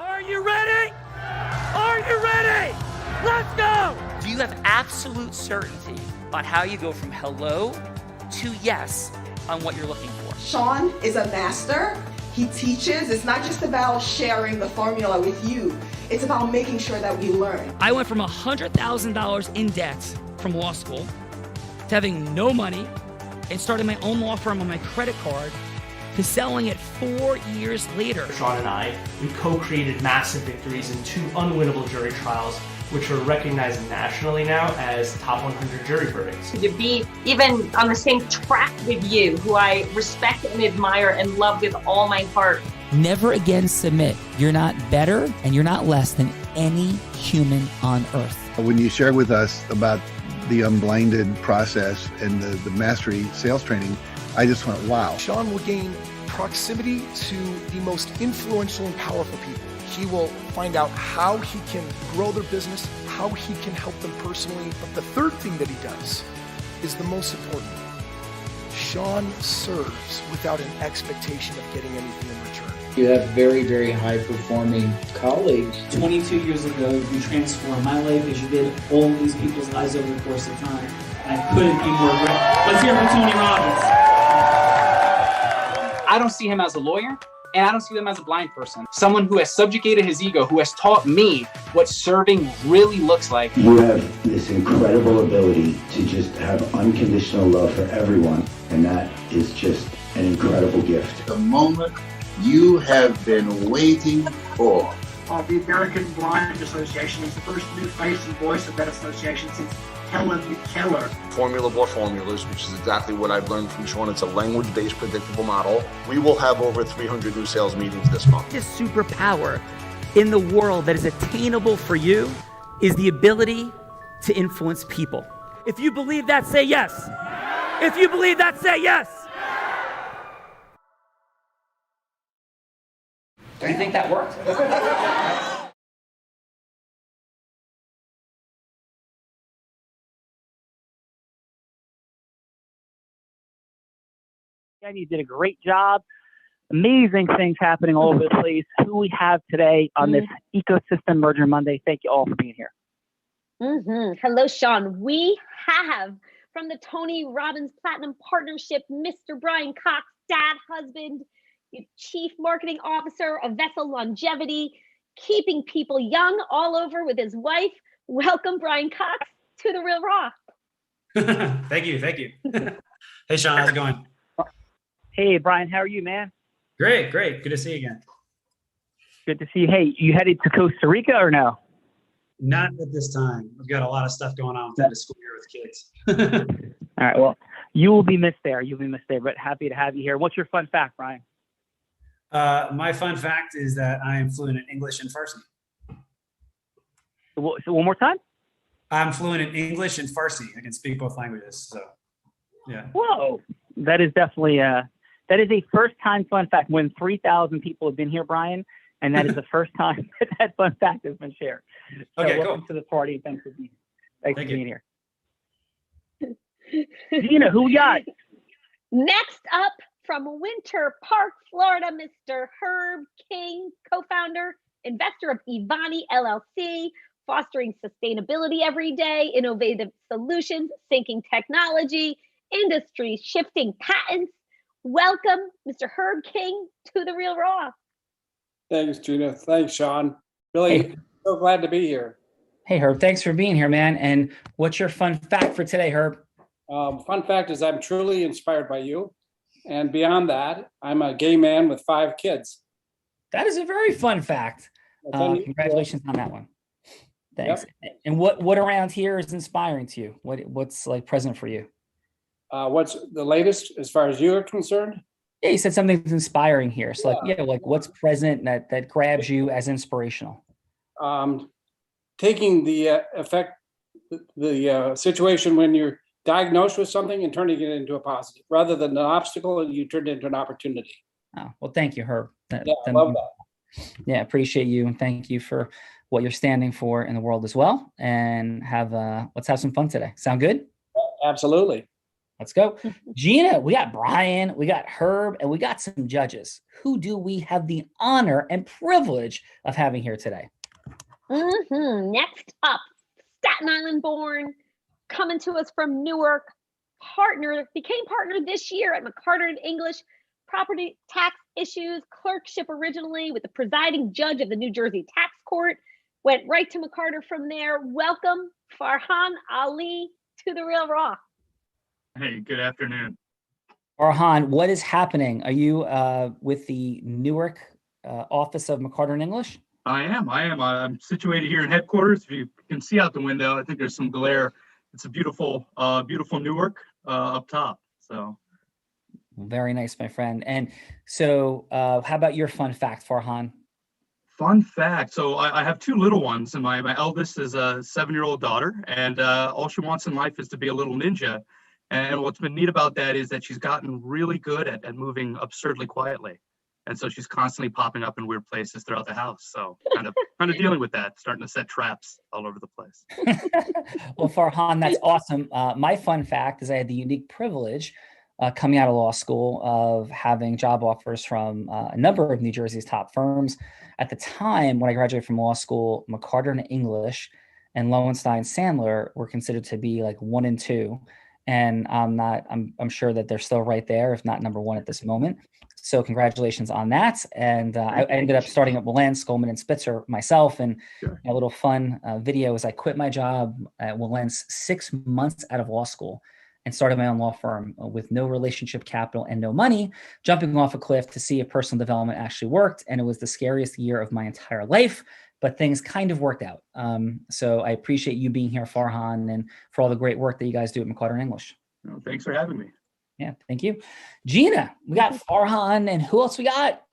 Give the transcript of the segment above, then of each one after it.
Are you ready? Are you ready? Let's go! Do you have absolute certainty on how you go from hello to yes on what you're looking for? Sean is a master. He teaches. It's not just about sharing the formula with you. It's about making sure that we learn. I went from $100,000 in debt from law school to having no money and starting my own law firm on my credit card to selling it 4 years later. Sean and I, we co-created massive victories in 2 unwinnable jury trials, which are recognized nationally now as top 100 jury verdicts. To be even on the same track with you, who I respect and admire and love with all my heart. Never again submit. You're not better and you're not less than any human on earth. When you shared with us about the Unblinded process and the mastery sales training, I just went, wow. Sean will gain proximity to the most influential and powerful people. He will find out how he can grow their business, how he can help them personally. But the third thing that he does is the most important. Sean serves without an expectation of getting anything in return. You have very, very high-performing colleagues. 22 years ago, you transformed my life as you did all these people's lives over the course of time. And I couldn't be more grateful. Let's hear it for Tony Robbins. I don't see him as a lawyer, and I don't see him as a blind person. Someone who has subjugated his ego, who has taught me what serving really looks like. You have this incredible ability to just have unconditional love for everyone, and that is just an incredible gift. The moment you have been waiting for. The American Blind Association is the first new face and voice of that association since Helen Keller. Formula for formulas, which is exactly what I've learned from Sean. It's a language-based predictable model. We will have over 300 new sales meetings this month. This superpower in the world that is attainable for you is the ability to influence people. If you believe that, say yes. If you believe that, say yes. Do you think that worked? And you did a great job. Amazing things happening all over the place. Who we have today on this Ecosystem Merger Monday. Thank you all for being here. Hello, Sean. We have from the Tony Robbins Platinum Partnership, Mr. Brian Cox, dad, husband, Chief Marketing Officer of Vessel Longevity, keeping people young all over with his wife. Welcome, Brian Cox, to The Real Raw. Thank you. Hey, Sean, how's it going? Hey, Brian, how are you, man? Great. Good to see you again. Good to see you. Hey, you headed to Costa Rica or no? Not at this time. We've got a lot of stuff going on with the school year with kids. All right, well, you will be missed there. But happy to have you here. What's your fun fact, Brian? My fun fact is that I am fluent in English and Farsi. So one more time? I'm fluent in English and Farsi. I can speak both languages. So, yeah. Whoa, that is definitely that is a first-time fun fact. When 3,000 people have been here, Brian, and that is the first time that fun fact has been shared. So okay, welcome cool. to the party. Thanks for being here. Gina, who we got? Next up from Winter Park, Florida, Mr. Herb King, co-founder, investor of Ivani LLC, fostering sustainability every day, innovative solutions, syncing technology, industry shifting patents. Welcome, Mr. Herb King, to The Real Raw. Thanks, Gina. Thanks, Sean. Really so glad to be here. Hey, Herb, thanks for being here, man. And what's your fun fact for today, Herb? Fun fact is I'm truly inspired by you. And beyond that, I'm a gay man with 5 kids. That is a very fun fact. Congratulations on that one. Thanks. Yep. And what around here is inspiring to you? What's like present for you? What's the latest as far as you are concerned? Yeah, you said something's inspiring here. So what's present that grabs you as inspirational? Taking the situation when you're diagnosed with something and turning it into a positive rather than an obstacle, and you turn it into an opportunity. Oh, well, thank you, Herb. I love that. Yeah, appreciate you, and thank you for what you're standing for in the world as well. And let's have some fun today. Sound good? Absolutely. Let's go. Gina, we got Brian, we got Herb, and we got some judges. Who do we have the honor and privilege of having here today? Next up, Staten Island born, coming to us from Newark, became partner this year at McCarter and English, property tax issues, clerkship originally with the presiding judge of the New Jersey Tax Court, went right to McCarter from there. Welcome, Farhan Ali, to The Real Raw. Hey, good afternoon. Farhan, what is happening? Are you with the Newark office of McCarter and English? I am. I'm situated here in headquarters. If you can see out the window, I think there's some glare. It's a beautiful Newark up top. So very nice, my friend. And so how about your fun fact, Farhan? Fun fact. So I have two little ones, and my eldest is a 7-year-old daughter, and all she wants in life is to be a little ninja. And what's been neat about that is that she's gotten really good at moving absurdly quietly. And so she's constantly popping up in weird places throughout the house. So kind of dealing with that, starting to set traps all over the place. Well, Farhan, that's awesome. My fun fact is I had the unique privilege coming out of law school of having job offers from a number of New Jersey's top firms. At the time when I graduated from law school, McCarter and English and Lowenstein Sandler were considered to be like 1 and 2. And I'm sure that they're still right there, if not number 1 at this moment. So congratulations on that. And I ended up starting at Wilentz, Goldman, and Spitzer myself. And a little fun video is I quit my job at Wilentz 6 months out of law school and started my own law firm with no relationship capital and no money, jumping off a cliff to see if personal development actually worked. And it was the scariest year of my entire life, but things kind of worked out. So I appreciate you being here, Farhan, and for all the great work that you guys do at McCarter and English. Well, thanks for having me. Yeah, thank you. Gina, we got Farhan, and who else we got?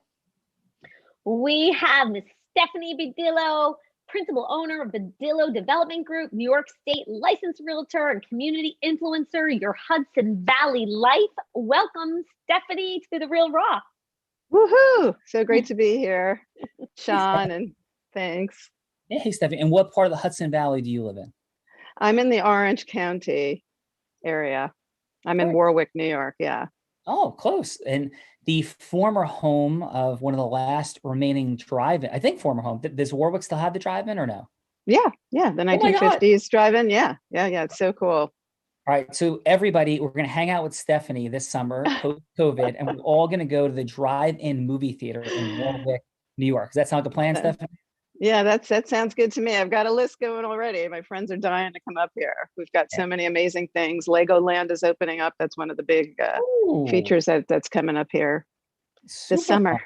We have Miss Stephanie Bedillo, principal owner of Bedillo Development Group, New York State licensed realtor and community influencer, your Hudson Valley life. Welcome, Stephanie, to The Real Raw. Woohoo! So great to be here, Sean, and thanks. Hey, Stephanie, and what part of the Hudson Valley do you live in? I'm in the Orange County area. I'm in Warwick, New York. Yeah. Oh, close. And the former home of one of the last remaining drive-in, I think former home. Does Warwick still have the drive-in or no? Yeah. The 1950s drive-in. Yeah. It's so cool. All right. So everybody, we're going to hang out with Stephanie this summer, post-COVID, and we're all going to go to the drive-in movie theater in Warwick, New York. Does that sound like a plan, Stephanie? Yeah, that sounds good to me. I've got a list going already. My friends are dying to come up here. We've got so many amazing things. Legoland is opening up. That's one of the big features that's coming up here this summer. Fun.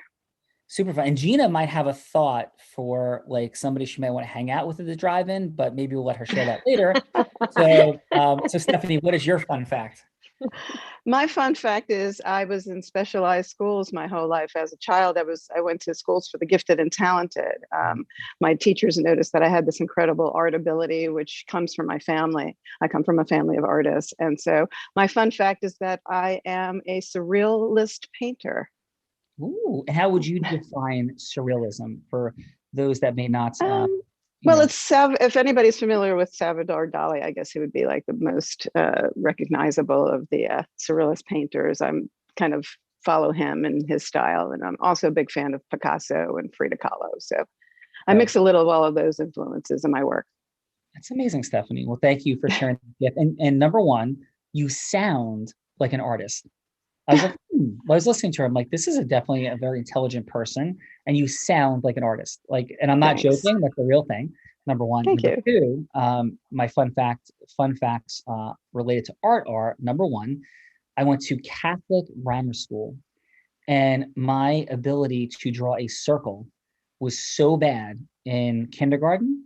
Super fun. And Gina might have a thought for like somebody she might want to hang out with at the drive-in, but maybe we'll let her share that later. So Stephanie, what is your fun fact? My fun fact is I was in specialized schools my whole life. As a child, I went to schools for the gifted and talented. My teachers noticed that I had this incredible art ability, which comes from my family. I come from a family of artists. And so my fun fact is that I am a surrealist painter. Ooh, how would you define surrealism for those that may not? Well, if anybody's familiar with Salvador Dali, I guess he would be like the most recognizable of the surrealist painters. I'm kind of follow him and his style, and I'm also a big fan of Picasso and Frida Kahlo. So I mix a little of all of those influences in my work. That's amazing, Stephanie. Well, thank you for sharing the gift. And number one, you sound like an artist. I was like, I was listening to her. I'm like, this is definitely a very intelligent person, and you sound like an artist. Like, and I'm not joking. That's the real thing. Number one. Thank number two, my fun facts related to art are: number one, I went to Catholic grammar school, and my ability to draw a circle was so bad in kindergarten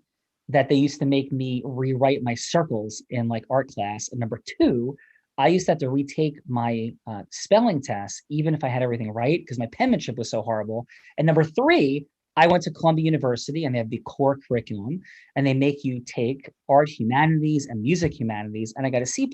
that they used to make me rewrite my circles in like art class. And number two, I used to have to retake my spelling test, even if I had everything right, because my penmanship was so horrible. And number three, I went to Columbia University, and they have the core curriculum, and they make you take art humanities and music humanities. And I got a C+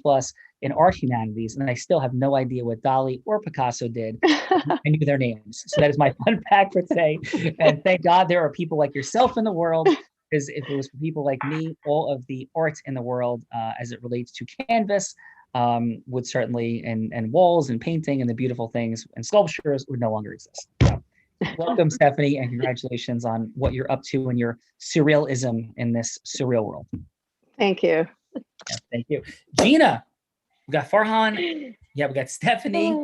in art humanities, and I still have no idea what Dali or Picasso did. I knew their names. So that is my fun fact for today. And thank God there are people like yourself in the world, because if it was for people like me, all of the arts in the world, as it relates to canvas, would certainly, and walls and painting and the beautiful things and sculptures would no longer exist. So, welcome, Stephanie, and congratulations on what you're up to in your surrealism in this surreal world. Thank you. Yeah, thank you. Gina, we got Farhan. Yeah, we got Stephanie.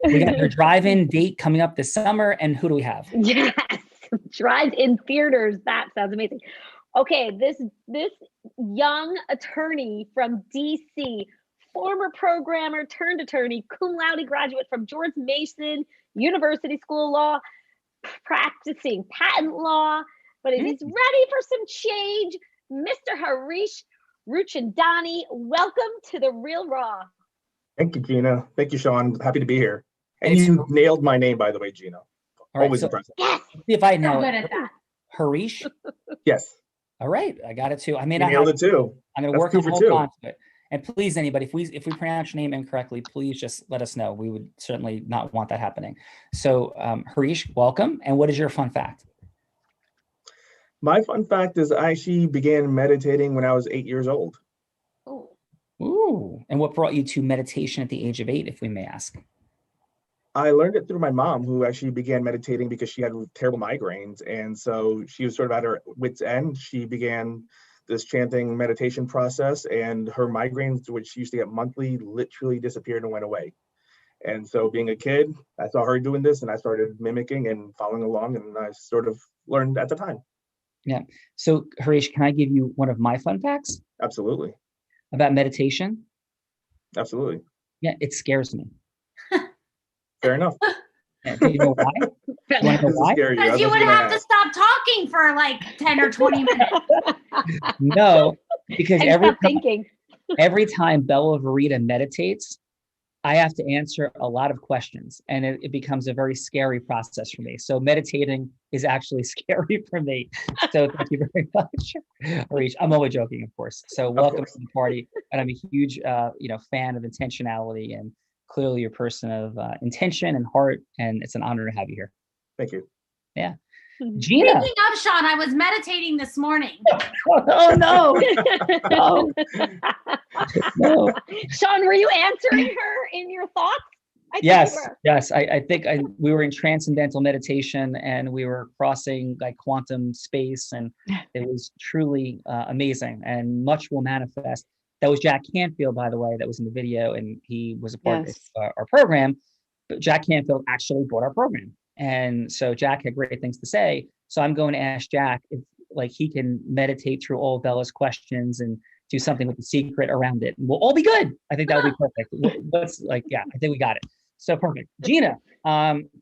We got your drive-in date coming up this summer. And who do we have? Yes, drive-in theaters. That sounds amazing. Okay, this young attorney from DC, former programmer turned attorney, cum laude graduate from George Mason University School of Law, practicing patent law, but if he's ready for some change, Mr. Harish Ruchandani, welcome to The Real Raw. Thank you, Gina. Thank you, Sean. Happy to be here. And you nailed my name, by the way, Gina. Always impressive. Yes. See if I know I'm good it. at that. Harish? Yes. All right, I got it too. I mean, You nailed it too. I'm going to work on to it. And please, anybody, if we pronounce your name incorrectly, please just let us know. We would certainly not want that happening. So, Harish, welcome. And what is your fun fact? My fun fact is I actually began meditating when I was 8 years old. Ooh. And what brought you to meditation at the age of 8, if we may ask? I learned it through my mom, who actually began meditating because she had terrible migraines. And so she was sort of at her wit's end. She began this chanting meditation process, and her migraines, which she used to get monthly, literally disappeared and went away. And so being a kid, I saw her doing this and I started mimicking and following along, and I sort of learned at the time. Yeah. So Harish, can I give you one of my fun facts? Absolutely. About meditation? Absolutely. Yeah, it scares me. Fair enough. Yeah, do you know why? You want to know why? Because you would have to stop talking for like 10 or 20 minutes. No, because And stop thinking. every time Bella Rita meditates, I have to answer a lot of questions, and it becomes a very scary process for me. So meditating is actually scary for me. So thank you very much, Harish. I'm only joking, of course. So welcome to the party, and I'm a huge, fan of intentionality, and clearly you're a person of intention and heart, and it's an honor to have you here. Thank you. Yeah. Gina. Speaking of, Sean, I was meditating this morning. Oh no. No. No. Sean, were you answering her in your thoughts? I think you Yes, were. yes. I think we were in transcendental meditation, and we were crossing like quantum space, and it was truly amazing, and much will manifest. That was Jack Canfield, by the way, that was in the video, and he was a part of our program. But Jack Canfield actually bought our program. And so Jack had great things to say. So I'm going to ask Jack if he can meditate through all Bella's questions and do something with the secret around it. And we'll all be good. I think that would be perfect. I think we got it. So perfect. Gina,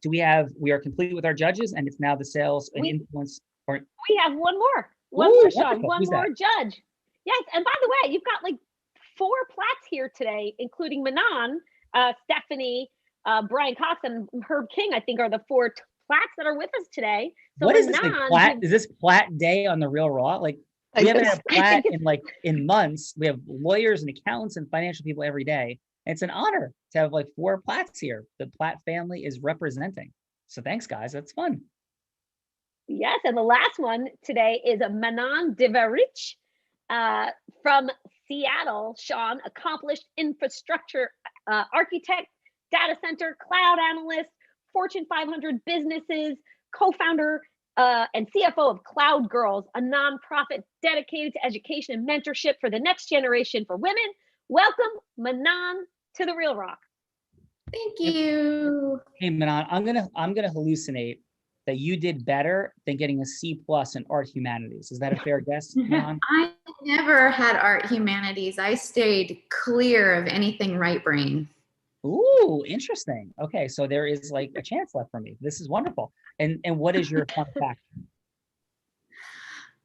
we are complete with our judges, and it's now the sales and influence. We have one more. Sean. One Who's more that? judge. Yes. And by the way, you've got like 4 plats here today, including Manon, Stephanie, Brian Cox, and Herb King, I think, are the 4 plats that are with us today. So What is this? Manon, Plat? Is this Plat Day on the Real Raw? Like, we haven't had Plat in months. We have lawyers and accountants and financial people every day. And it's an honor to have 4 Plats here. The Platt family is representing. So thanks, guys. That's fun. Yes, and the last one today is a Manon Devarich from Seattle. Sean, accomplished infrastructure architect, data center, cloud analyst, Fortune 500 businesses, co-founder and CFO of Cloud Girls, a nonprofit dedicated to education and mentorship for the next generation for women. Welcome, Manon, to The Real Rock. Thank you. Hey, Manon, I'm gonna hallucinate that you did better than getting a C+ in art humanities. Is that a fair guess, Manon? I never had art humanities. I stayed clear of anything right brain. Ooh, interesting. Okay, so there is a chance left for me. This is wonderful. And what is your fun fact?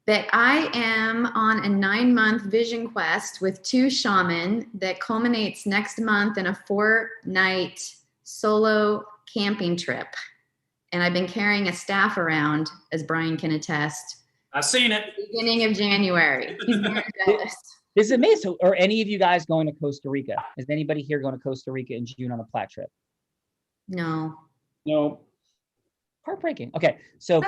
That I am on a 9-month vision quest with 2 shaman that culminates next month in a 4-night solo camping trip. And I've been carrying a staff around, as Brian can attest. I've seen it. Beginning of January. He's very jealous. This is amazing. So, are any of you guys going to Costa Rica? Is anybody here going to Costa Rica in June on a Platt trip? No. No. Heartbreaking. Okay. So,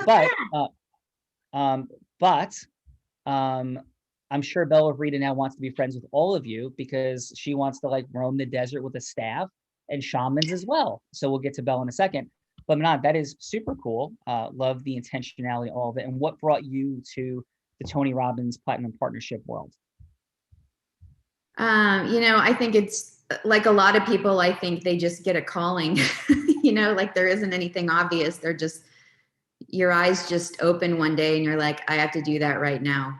I'm sure Bella Rita now wants to be friends with all of you because she wants to like roam the desert with a staff and shamans as well. So we'll get to Bella in a second. But Manon, that is super cool. Love the intentionality, all of it. And what brought you to the Tony Robbins Platinum Partnership world? I think it's like a lot of people, I think they just get a calling, like there isn't anything obvious. They're just, your eyes just open one day and you're like, I have to do that right now.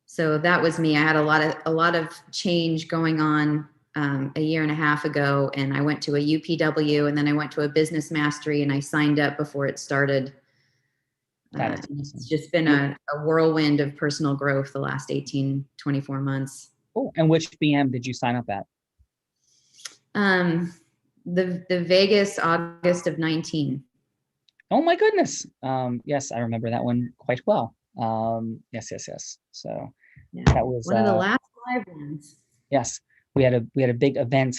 So that was me. I had a lot of change going on a year and a half ago, and I went to a UPW, and then I went to a business mastery, and I signed up before it started. It's just been a whirlwind of personal growth the last 18, 24 months. Oh, and which BM did you sign up at? The Vegas, August of 19. Oh my goodness. Yes, I remember that one quite well. Yes. So that was one of the last live ones. Yes, we had a big event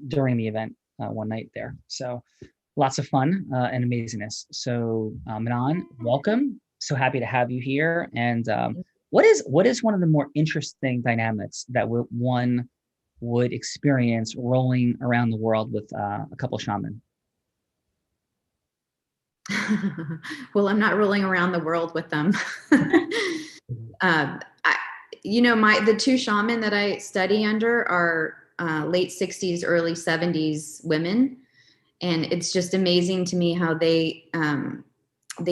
during the event one night there. So lots of fun and amazingness. So Manon, welcome. So happy to have you here. And what is one of the more interesting dynamics that one would experience rolling around the world with a couple shaman? Well, I'm not rolling around the world with them. The two shaman that I study under are late 60s, early 70s women. And it's just amazing to me how they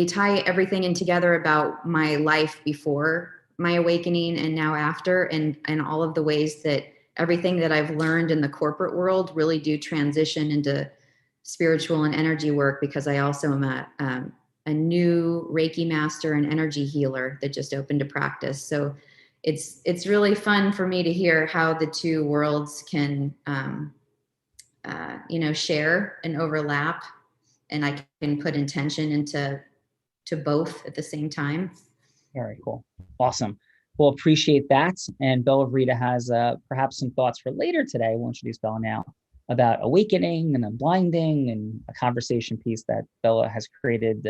tie everything in together about my life before my awakening and now after, and all of the ways that everything that I've learned in the corporate world really do transition into spiritual and energy work, because I also am a new Reiki master and energy healer that just opened to practice. So it's really fun for me to hear how the two worlds can, share and overlap, and I can put intention into both at the same time. Very cool. Awesome. Well, appreciate that. And Bella Rita has perhaps some thoughts for later today. We'll introduce Bella now about awakening and unblinding, and a conversation piece that Bella has created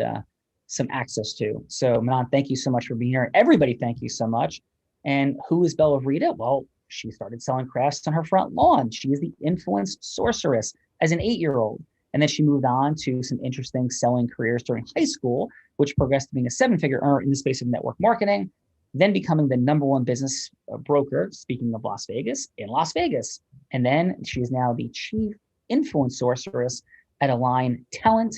some access to. So Manon, thank you so much for being here. Everybody, thank you so much. And who is Bella Rita? Well, she started selling crafts on her front lawn. She is the influence sorceress as an 8-year-old. And then she moved on to some interesting selling careers during high school, which progressed to being a 7-figure earner in the space of network marketing, then becoming the #1 business broker, speaking of Las Vegas, in Las Vegas. And then she is now the chief influence sorceress at Align Talent,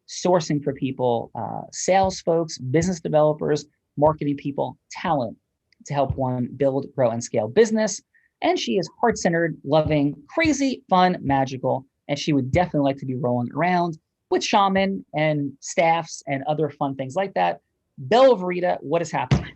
sourcing for people, sales folks, business developers, marketing people, talent to help one build, grow, and scale business. And she is heart-centered, loving, crazy, fun, magical, and she would definitely like to be rolling around with shaman and staffs and other fun things like that. Bella Rita, what is happening?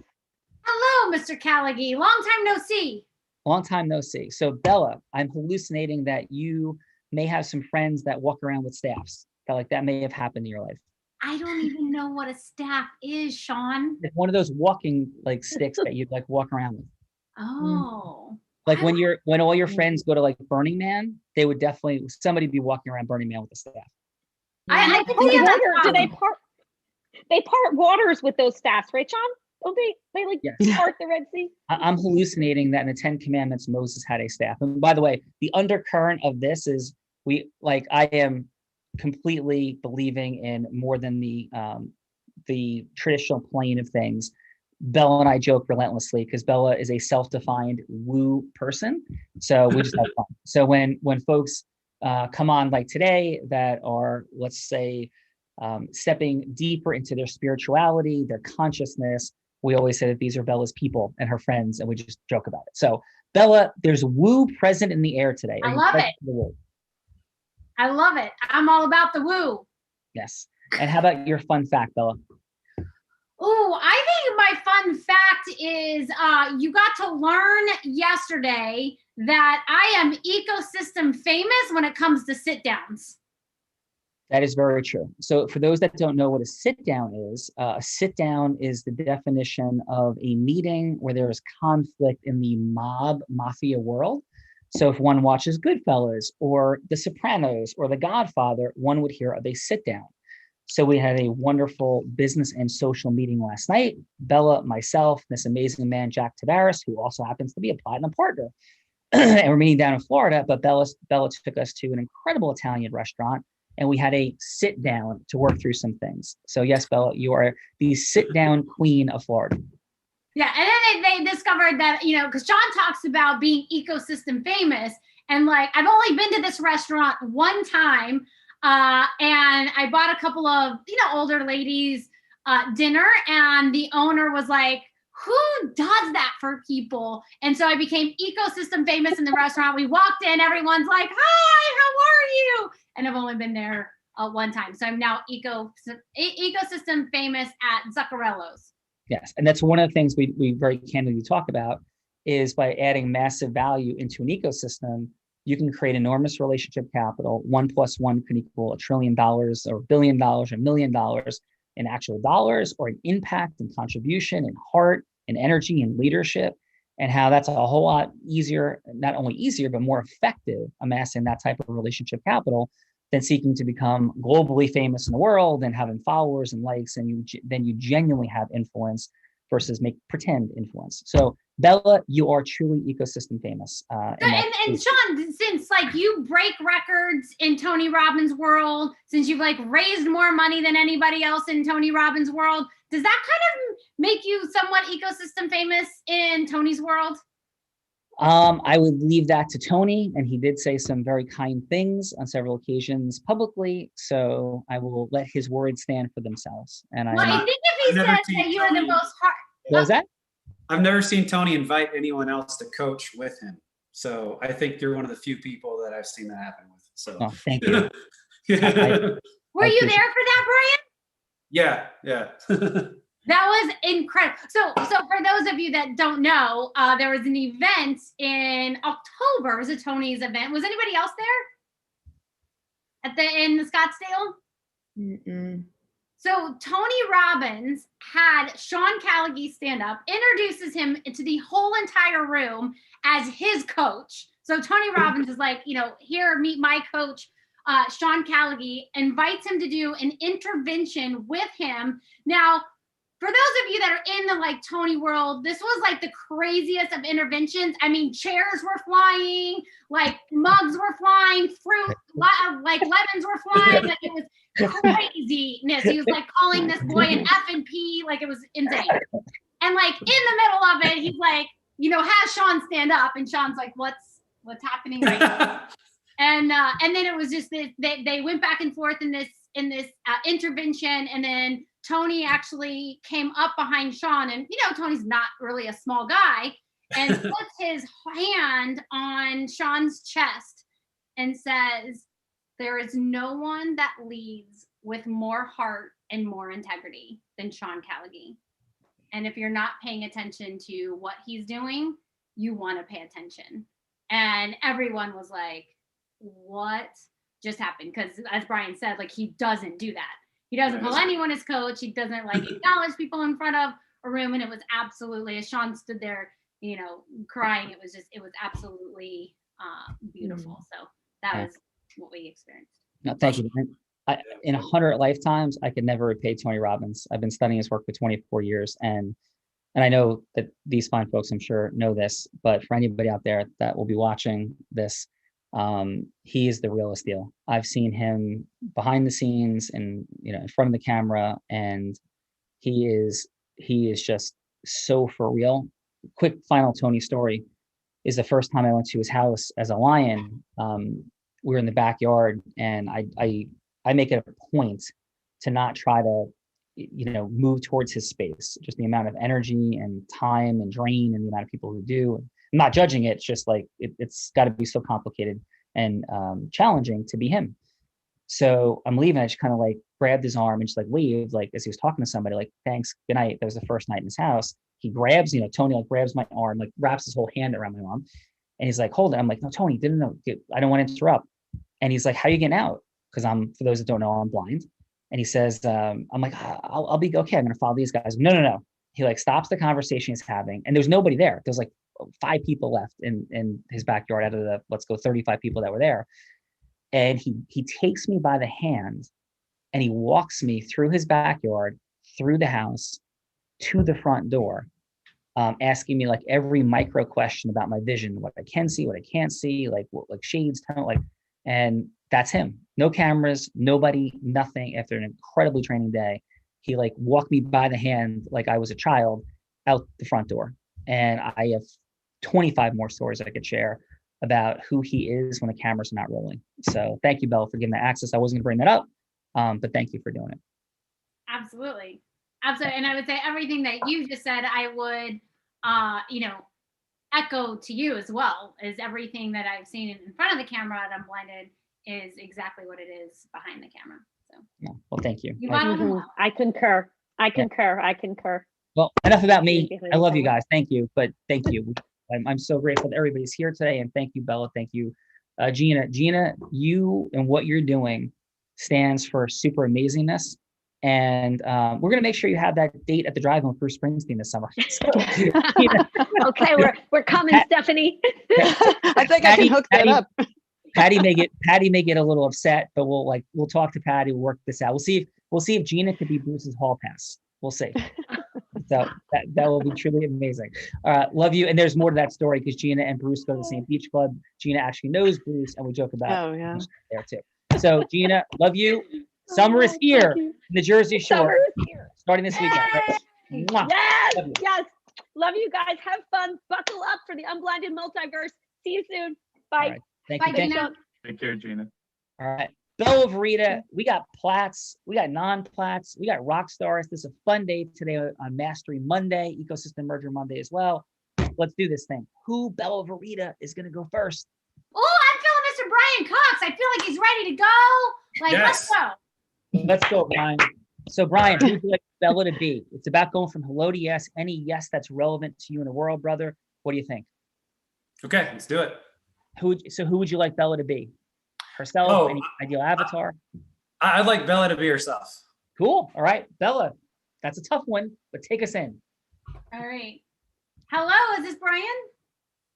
Hello, Mr. Callaghy. Long time no see. Long time no see. So Bella, I'm hallucinating that you may have some friends that walk around with staffs. That may have happened in your life. I don't even know what a staff is, Sean. It's one of those walking sticks that you'd walk around with. Oh. When all your friends go to Burning Man, they would definitely, somebody be walking around Burning Man with a staff. I can see that. Do they part waters with those staffs, right, Sean? Don't they Yes. part the Red Sea? I'm hallucinating that in the 10 Commandments, Moses had a staff. And by the way, the undercurrent of this is I am completely believing in more than the traditional plane of things. Bella and I joke relentlessly because Bella is a self-defined woo person. So we just have fun. So when folks come on today that are, let's say, stepping deeper into their spirituality, their consciousness, we always say that these are Bella's people and her friends, and we just joke about it. So Bella, there's woo present in the air today. I love it. I love it. I'm all about the woo. Yes. And how about your fun fact, Bella? Oh, I think my fun fact is you got to learn yesterday that I am ecosystem famous when it comes to sit downs. That is very true. So for those that don't know what a sit down is the definition of a meeting where there is conflict in the mafia world. So if one watches Goodfellas or The Sopranos or The Godfather, one would hear of a sit down. So we had a wonderful business and social meeting last night. Bella, myself, this amazing man, Jack Tavares, who also happens to be a platinum partner. And we're meeting down in Florida, but Bella took us to an incredible Italian restaurant, and we had a sit down to work through some things. So yes, Bella, you are the sit down queen of Florida. Yeah, and then they discovered that, because Sean talks about being ecosystem famous, and like, I've only been to this restaurant one time, and I bought a couple of, older ladies dinner, and the owner was like, who does that for people? And so I became ecosystem famous in the restaurant. We walked in, everyone's like, hi, how are you? And I've only been there one time. So I'm now ecosystem famous at Zuccarello's. Yes, and that's one of the things we very candidly talk about is by adding massive value into an ecosystem, you can create enormous relationship capital. 1 + 1 can equal $1 trillion or $1 billion or $1 million in actual dollars, or an impact and contribution and heart and energy and leadership, and how that's a whole lot easier, not only easier, but more effective amassing that type of relationship capital than seeking to become globally famous in the world and having followers and likes, and then you genuinely have influence versus pretend influence. So Bella, you are truly ecosystem famous. And Sean, since like you break records in Tony Robbins' world, since you've like raised more money than anybody else in Tony Robbins' world, does that kind of make you somewhat ecosystem famous in Tony's world? I would leave that to Tony, and he did say some very kind things on several occasions publicly, so I will let his words stand for themselves. And I think if he says that you are the most hard. What was that? I've never seen Tony invite anyone else to coach with him. So I think you're one of the few people that I've seen that happen with. So thank you. Were you there for that, Brian? Yeah. That was incredible. So for those of you that don't know, there was an event in October. It was a Tony's event. Was anybody else there in the Scottsdale? Mm-mm. So Tony Robbins had Sean Callagy stand up, introduces him into the whole entire room as his coach. So Tony Robbins is like, here, meet my coach, Sean Callagy, invites him to do an intervention with him. Now, for those of you that are in the like Tony world, this was like the craziest of interventions. I mean, chairs were flying, like mugs were flying, fruit, like lemons were flying. Like it was craziness. He was like calling this boy an F and P, like it was insane. And like in the middle of it, he's like, has Sean stand up, and Sean's like, what's happening right now? And then it was just this, they went back and forth in this intervention, and then Tony actually came up behind Sean, and Tony's not really a small guy, and puts his hand on Sean's chest and says, there is no one that leads with more heart and more integrity than Sean Callagy. And if you're not paying attention to what he's doing, you want to pay attention. And everyone was like, what just happened? Because as Brian said, like, he doesn't do that. He doesn't call anyone his coach. He doesn't like acknowledge people in front of a room. And it was absolutely, as Sean stood there, crying, it was absolutely beautiful. So that was what we experienced. No, thank you. In 100 lifetimes, I could never repay Tony Robbins. I've been studying his work for 24 years. And I know that these fine folks, I'm sure, know this, but for anybody out there that will be watching this, he is the realest deal. I've seen him behind the scenes and, in front of the camera, and he is just so for real. Quick final Tony story is the first time I went to his house as a Lion. We were in the backyard, and I make it a point to not try to, move towards his space. Just the amount of energy and time and drain, and the amount of people who do. I'm not judging it. It's just like it's got to be so complicated and challenging to be him. So I'm leaving. I just kind of like grabbed his arm and just like waved, like as he was talking to somebody, like, thanks, good night. That was the first night in his house. He grabs, Tony like grabs my arm, like wraps his whole hand around my arm, and he's like, hold it. I'm like, no, Tony, no, I don't want to interrupt. And he's like, how are you getting out? Because for those that don't know, I'm blind. And he says, I'm like, I'll be okay. I'm going to follow these guys. No. He like stops the conversation he's having. And there's nobody there. There's like 5 people left in his backyard out of the, let's go 35 people that were there. And he takes me by the hand and he walks me through his backyard, through the house, to the front door, asking me like every micro question about my vision, what I can see, what I can't see, like what, like shades, tone, like, and that's him. No cameras, nobody, nothing. After an incredibly training day, he like walked me by the hand like I was a child out the front door. And I have 25 more stories I could share about who he is when the cameras are not rolling. So thank you, Bella, for giving that access. I wasn't gonna bring that up, but thank you for doing it. Absolutely. Absolutely. And I would say everything that you just said, I would, echo to you as well, is everything that I've seen in front of the camera at Unblinded is exactly what it is behind the camera. So, no, well, thank you. I concur. I concur. Well, enough about me. I love you guys. Thank you. But thank you. I'm so grateful that everybody's here today. And thank you, Bella. Thank you, Gina. Gina, you and what you're doing stands for super amazingness. And we're going to make sure you have that date at the drive-in with Bruce Springsteen this summer. So, okay, we're coming, Stephanie. I think I can hook that up. Patty may get a little upset, but we'll talk to Patty. We'll work this out. We'll see if Gina could be Bruce's hall pass. We'll see. So that will be truly amazing. Love you. And there's more to that story because Gina and Bruce go to the same beach club. Gina actually knows Bruce, and we joke about there too. So Gina, love you. Summer is here in the Jersey Shore. Starting this weekend. Right? Yes. Love you guys. Have fun. Buckle up for the Unblinded Multiverse. See you soon. Bye. Right. Thank you. Take care, Gina. All right. Bella Rita, we got plats, we got non-plats, we got rock stars. This is a fun day today on Mastery Monday, Ecosystem Merger Monday as well. Let's do this thing. Who Bella Rita is going to go first? Oh, I'm feeling Mr. Brian Cox. I feel like he's ready to go. Let's go. Let's go, Brian. So, Brian, who would you like Bella to be? It's about going from hello to yes, any yes that's relevant to you in the world, brother. What do you think? Okay, let's do it. Who would you like Bella to be? Herself? Any ideal avatar? I'd like Bella to be herself. Cool. All right, Bella. That's a tough one, but take us in. All right. Hello, is this Brian?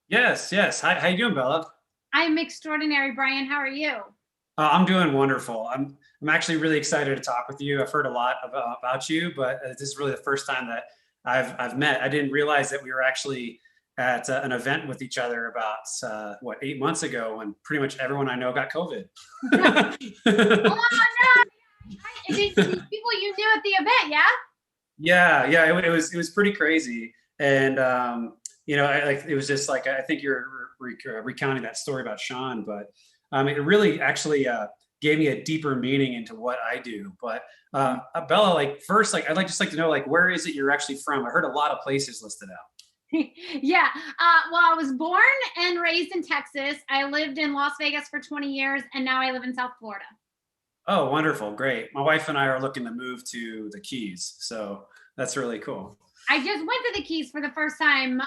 Yes. How you doing, Bella? I'm extraordinary, Brian. How are you? I'm doing wonderful. I'm actually really excited to talk with you. I've heard a lot about you, but this is really the first time that I've met. I didn't realize that we were actually at an event with each other about 8 months ago, when pretty much everyone I know got COVID. Oh no! These people you knew at the event, yeah? Yeah. It was pretty crazy, and it was just like, I think you're recounting that story about Sean, but it really actually gave me a deeper meaning into what I do. But Bella, first, I'd like to know, where is it you're actually from? I heard a lot of places listed out. Yeah. Well, I was born and raised in Texas. I lived in Las Vegas for 20 years, and now I live in South Florida. Oh, wonderful. Great. My wife and I are looking to move to the Keys. So that's really cool. I just went to the Keys for the first time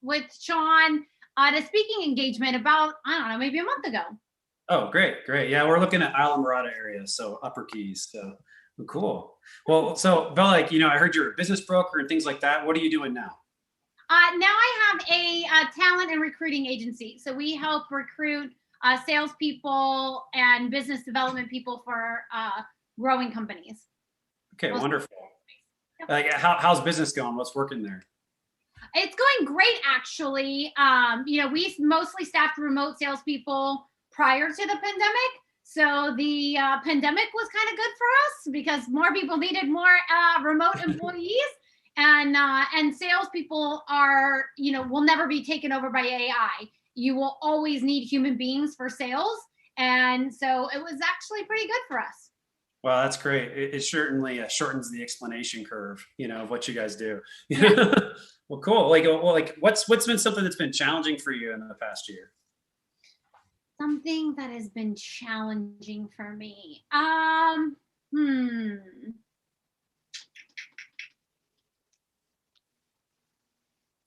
with Sean at a speaking engagement about, I don't know, maybe a month ago. Oh, great. Yeah, we're looking at Isla Mirada area, so Upper Keys. So cool. Well, so Bella, I heard you're a business broker and things like that. What are you doing now? Now I have a talent and recruiting agency. So we help recruit salespeople and business development people for growing companies. Okay, wonderful. How's business going? What's working there? It's going great, actually. We mostly staffed remote salespeople prior to the pandemic. So the pandemic was kind of good for us because more people needed more remote employees. And salespeople are, will never be taken over by AI. You will always need human beings for sales. And so it was actually pretty good for us. Well, that's great. It certainly shortens the explanation curve, of what you guys do. Yeah. Well, cool. What's been something that's been challenging for you in the past year? Something that has been challenging for me.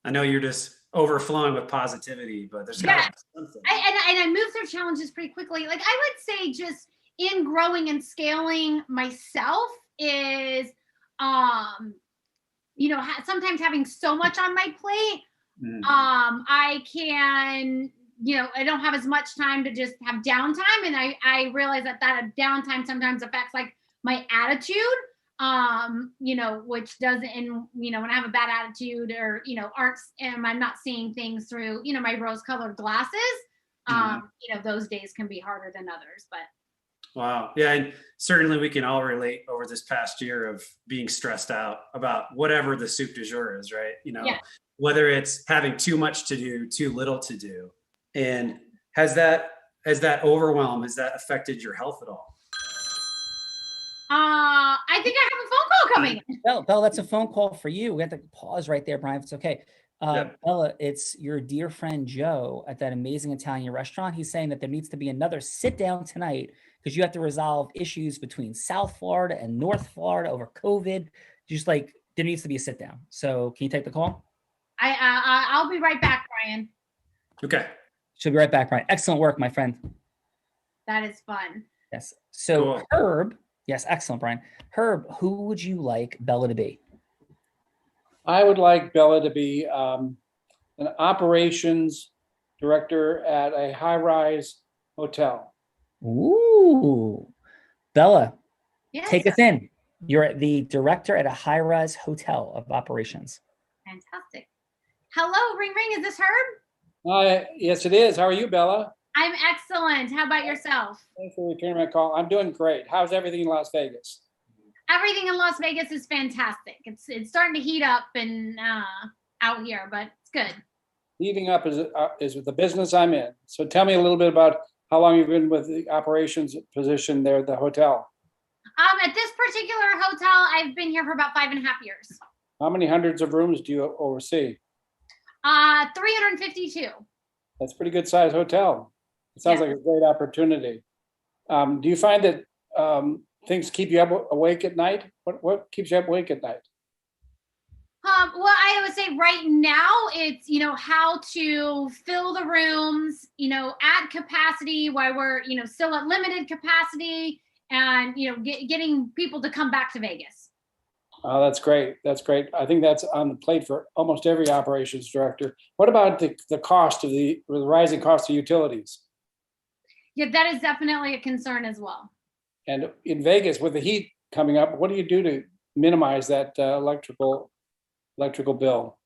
I know you're just overflowing with positivity, but there's got to be something. And I move through challenges pretty quickly. I would say just in growing and scaling myself is, sometimes having so much on my plate, I can, I don't have as much time to just have downtime. And I realize that downtime sometimes affects my attitude, which doesn't, and, when I have a bad attitude or, I'm not seeing things through, my rose colored glasses, those days can be harder than others, but. Wow. Yeah. And certainly we can all relate over this past year of being stressed out about whatever the soup du jour is, right? Whether it's having too much to do, too little to do. And has that overwhelm, has that affected your health at all? I think I have a phone call coming in. Bella, that's a phone call for you. We have to pause right there, Brian, if it's okay. Bella, it's your dear friend Joe at that amazing Italian restaurant. He's saying that there needs to be another sit down tonight because you have to resolve issues between South Florida and North Florida over COVID. Just like there needs to be a sit down. So can you take the call? I'll be right back, Brian. Okay. She'll be right back, Brian. Excellent work, my friend. That is fun. Yes. So Cool. Herb, yes, excellent, Brian. Herb, who would you like Bella to be? I would like Bella to be an operations director at a high-rise hotel. Ooh, Bella, Yes. take us in. You're the director at a high-rise hotel of operations. Fantastic. Hello, ring ring. Is this Herb? Yes, it is. How are you, Bella? I'm excellent. How about yourself? Thanks for returning my call. I'm doing great. How's everything in Las Vegas? Everything in Las Vegas is fantastic. It's starting to heat up and out here, but it's good. Heating up is the business I'm in. So tell me a little bit about how long you've been with the operations position there at the hotel. At this particular hotel, I've been here for about 5.5 years. How many hundreds of rooms do you oversee? 352. That's a pretty good sized hotel. It sounds like a great opportunity. Do you find that things keep you awake at night? What keeps you awake at night? Well, I would say right now it's, how to fill the rooms, at capacity while we're, still at limited capacity and, getting people to come back to Vegas. Oh, that's great. That's great. I think that's on the plate for almost every operations director. What about the cost of the rising cost of utilities? Yeah, that is definitely a concern as well. And in Vegas, with the heat coming up, what do you do to minimize that electrical bill?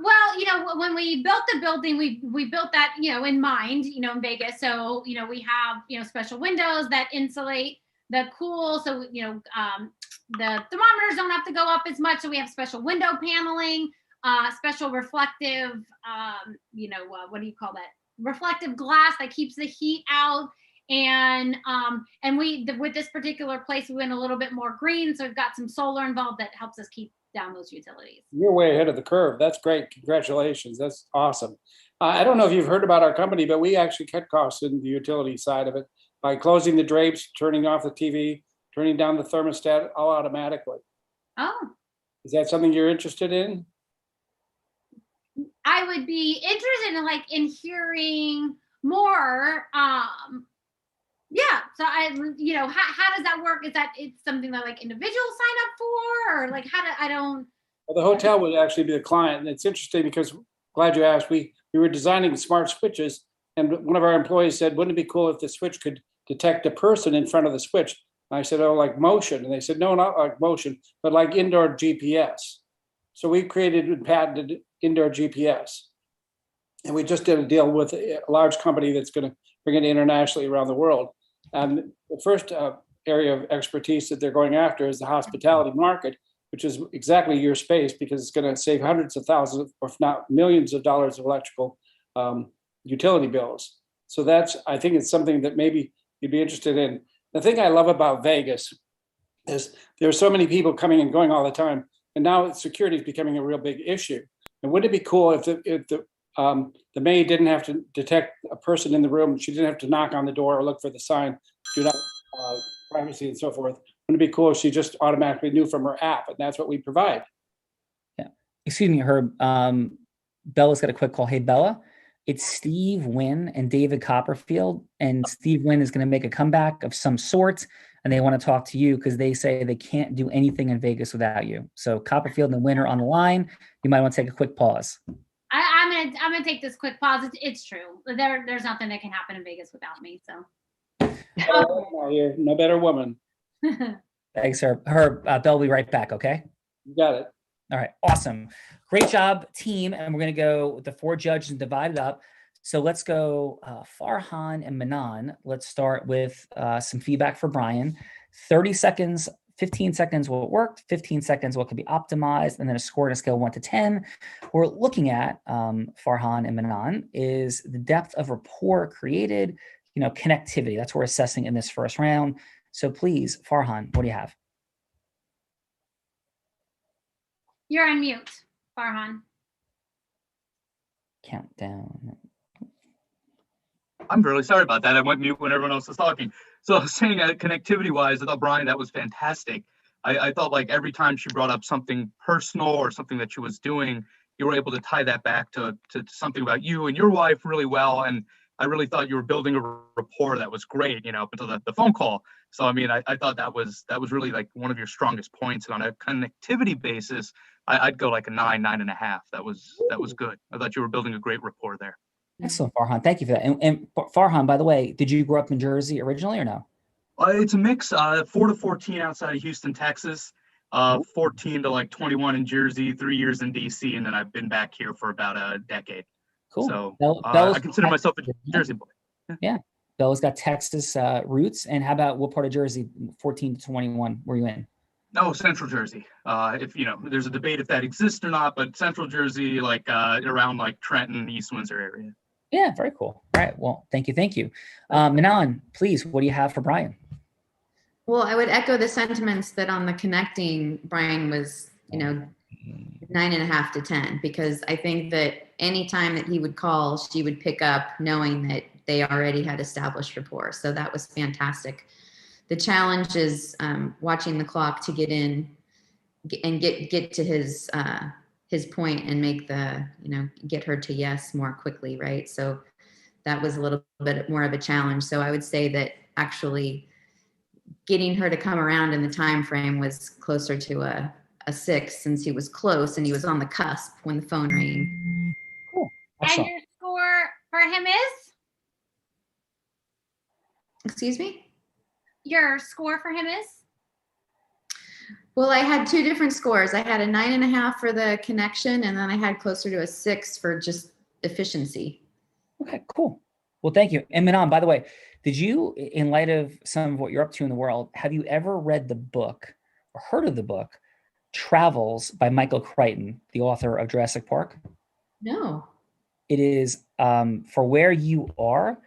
Well, when we built the building, we built that, in mind, in Vegas. So, we have, special windows that insulate the cool. So, the thermometers don't have to go up as much. So we have special window paneling, special reflective, what do you call that? Reflective glass that keeps the heat out. And with this particular place, we went a little bit more green. So we've got some solar involved that helps us keep down those utilities. You're way ahead of the curve. That's great. Congratulations. That's awesome. I don't know if you've heard about our company, but we actually cut costs in the utility side of it by closing the drapes, turning off the TV, turning down the thermostat all automatically. Oh. Is that something you're interested in? I would be interested in hearing more. So how does that work? Is that it's something that individuals sign up for, or Well, the hotel would actually be the client, and it's interesting because glad you asked. We were designing smart switches, and one of our employees said, "Wouldn't it be cool if the switch could detect a person in front of the switch?" And I said, "Oh, like motion?" And they said, "No, not like motion, but like indoor GPS." So we created and patented indoor GPS, and we just did a deal with a large company that's going to bring it internationally around the world. And the first area of expertise that they're going after is the hospitality market, which is exactly your space because it's going to save hundreds of thousands, if not millions of dollars of electrical utility bills. So I think it's something that maybe you'd be interested in. The thing I love about Vegas is there are so many people coming and going all the time, and now security is becoming a real big issue. And wouldn't it be cool if the maid didn't have to detect a person in the room? She didn't have to knock on the door or look for the sign, do not privacy and so forth. Wouldn't it be cool if she just automatically knew from her app? And that's what we provide. Yeah. Excuse me, Herb. Bella's got a quick call. Hey, Bella, it's Steve Wynn and David Copperfield. And Steve Wynn is going to make a comeback of some sort. And they want to talk to you because they say they can't do anything in Vegas without you. So Copperfield and Wynn are on the line. You might want to take a quick pause. I'm gonna take this quick pause. It's true. There's nothing that can happen in Vegas without me. So No better woman. Thanks, Herb. Herb, Belle will be right back, okay? You got it. All right, awesome. Great job, team. And we're going to go with the 4 judges and divide it up. So let's go Farhan and Manan. Let's start with some feedback for Brian. 30 seconds, 15 seconds what worked, 15 seconds what could be optimized, and then a score on a scale of 1 to 10. What we're looking at, Farhan and Manan, is the depth of rapport created, connectivity. That's what we're assessing in this first round. So please, Farhan, what do you have? You're on mute, Farhan. Countdown. I'm really sorry about that. I went mute when everyone else was talking. So I was saying connectivity-wise, I thought, Brian, that was fantastic. I thought like every time she brought up something personal or something that she was doing, you were able to tie that back to something about you and your wife really well. And I really thought you were building a rapport that was great, up until the phone call. So, I mean, I thought that was really like one of your strongest points. And on a connectivity basis, I'd go like a 9, 9.5. That was good. I thought you were building a great rapport there. Excellent, Farhan. Thank you for that. And Farhan, by the way, did you grow up in Jersey originally or no? It's a mix, 4 to 14 outside of Houston, Texas, 14 to like 21 in Jersey, 3 years in DC, and then I've been back here for about a decade. Cool. So I consider myself a Jersey boy. Yeah. Bella's got Texas roots. And how about what part of Jersey, 14 to 21, were you in? No, Central Jersey. If there's a debate if that exists or not, but Central Jersey, like around like Trenton, East Windsor area. Yeah, very cool. All right. Well, thank you. Manan, please, what do you have for Brian? Well, I would echo the sentiments that on the connecting, Brian was, 9.5 to 10, because I think that any time that he would call, she would pick up knowing that they already had established rapport. So that was fantastic. The challenge is watching the clock to get in and get to his point and make get her to yes more quickly, right? So that was a little bit more of a challenge. So I would say that actually getting her to come around in the time frame was closer to a 6, since he was close and he was on the cusp when the phone rang. Cool. And your score for him is? Excuse me? Your score for him is? Well, I had 2 different scores. I had a 9.5 for the connection, and then I had closer to a 6 for just efficiency. Okay, cool. Well, thank you. And Manan, by the way, did you, in light of some of what you're up to in the world, have you ever read the book or heard of the book Travels by Michael Crichton, the author of Jurassic Park? No. It is, for where you are,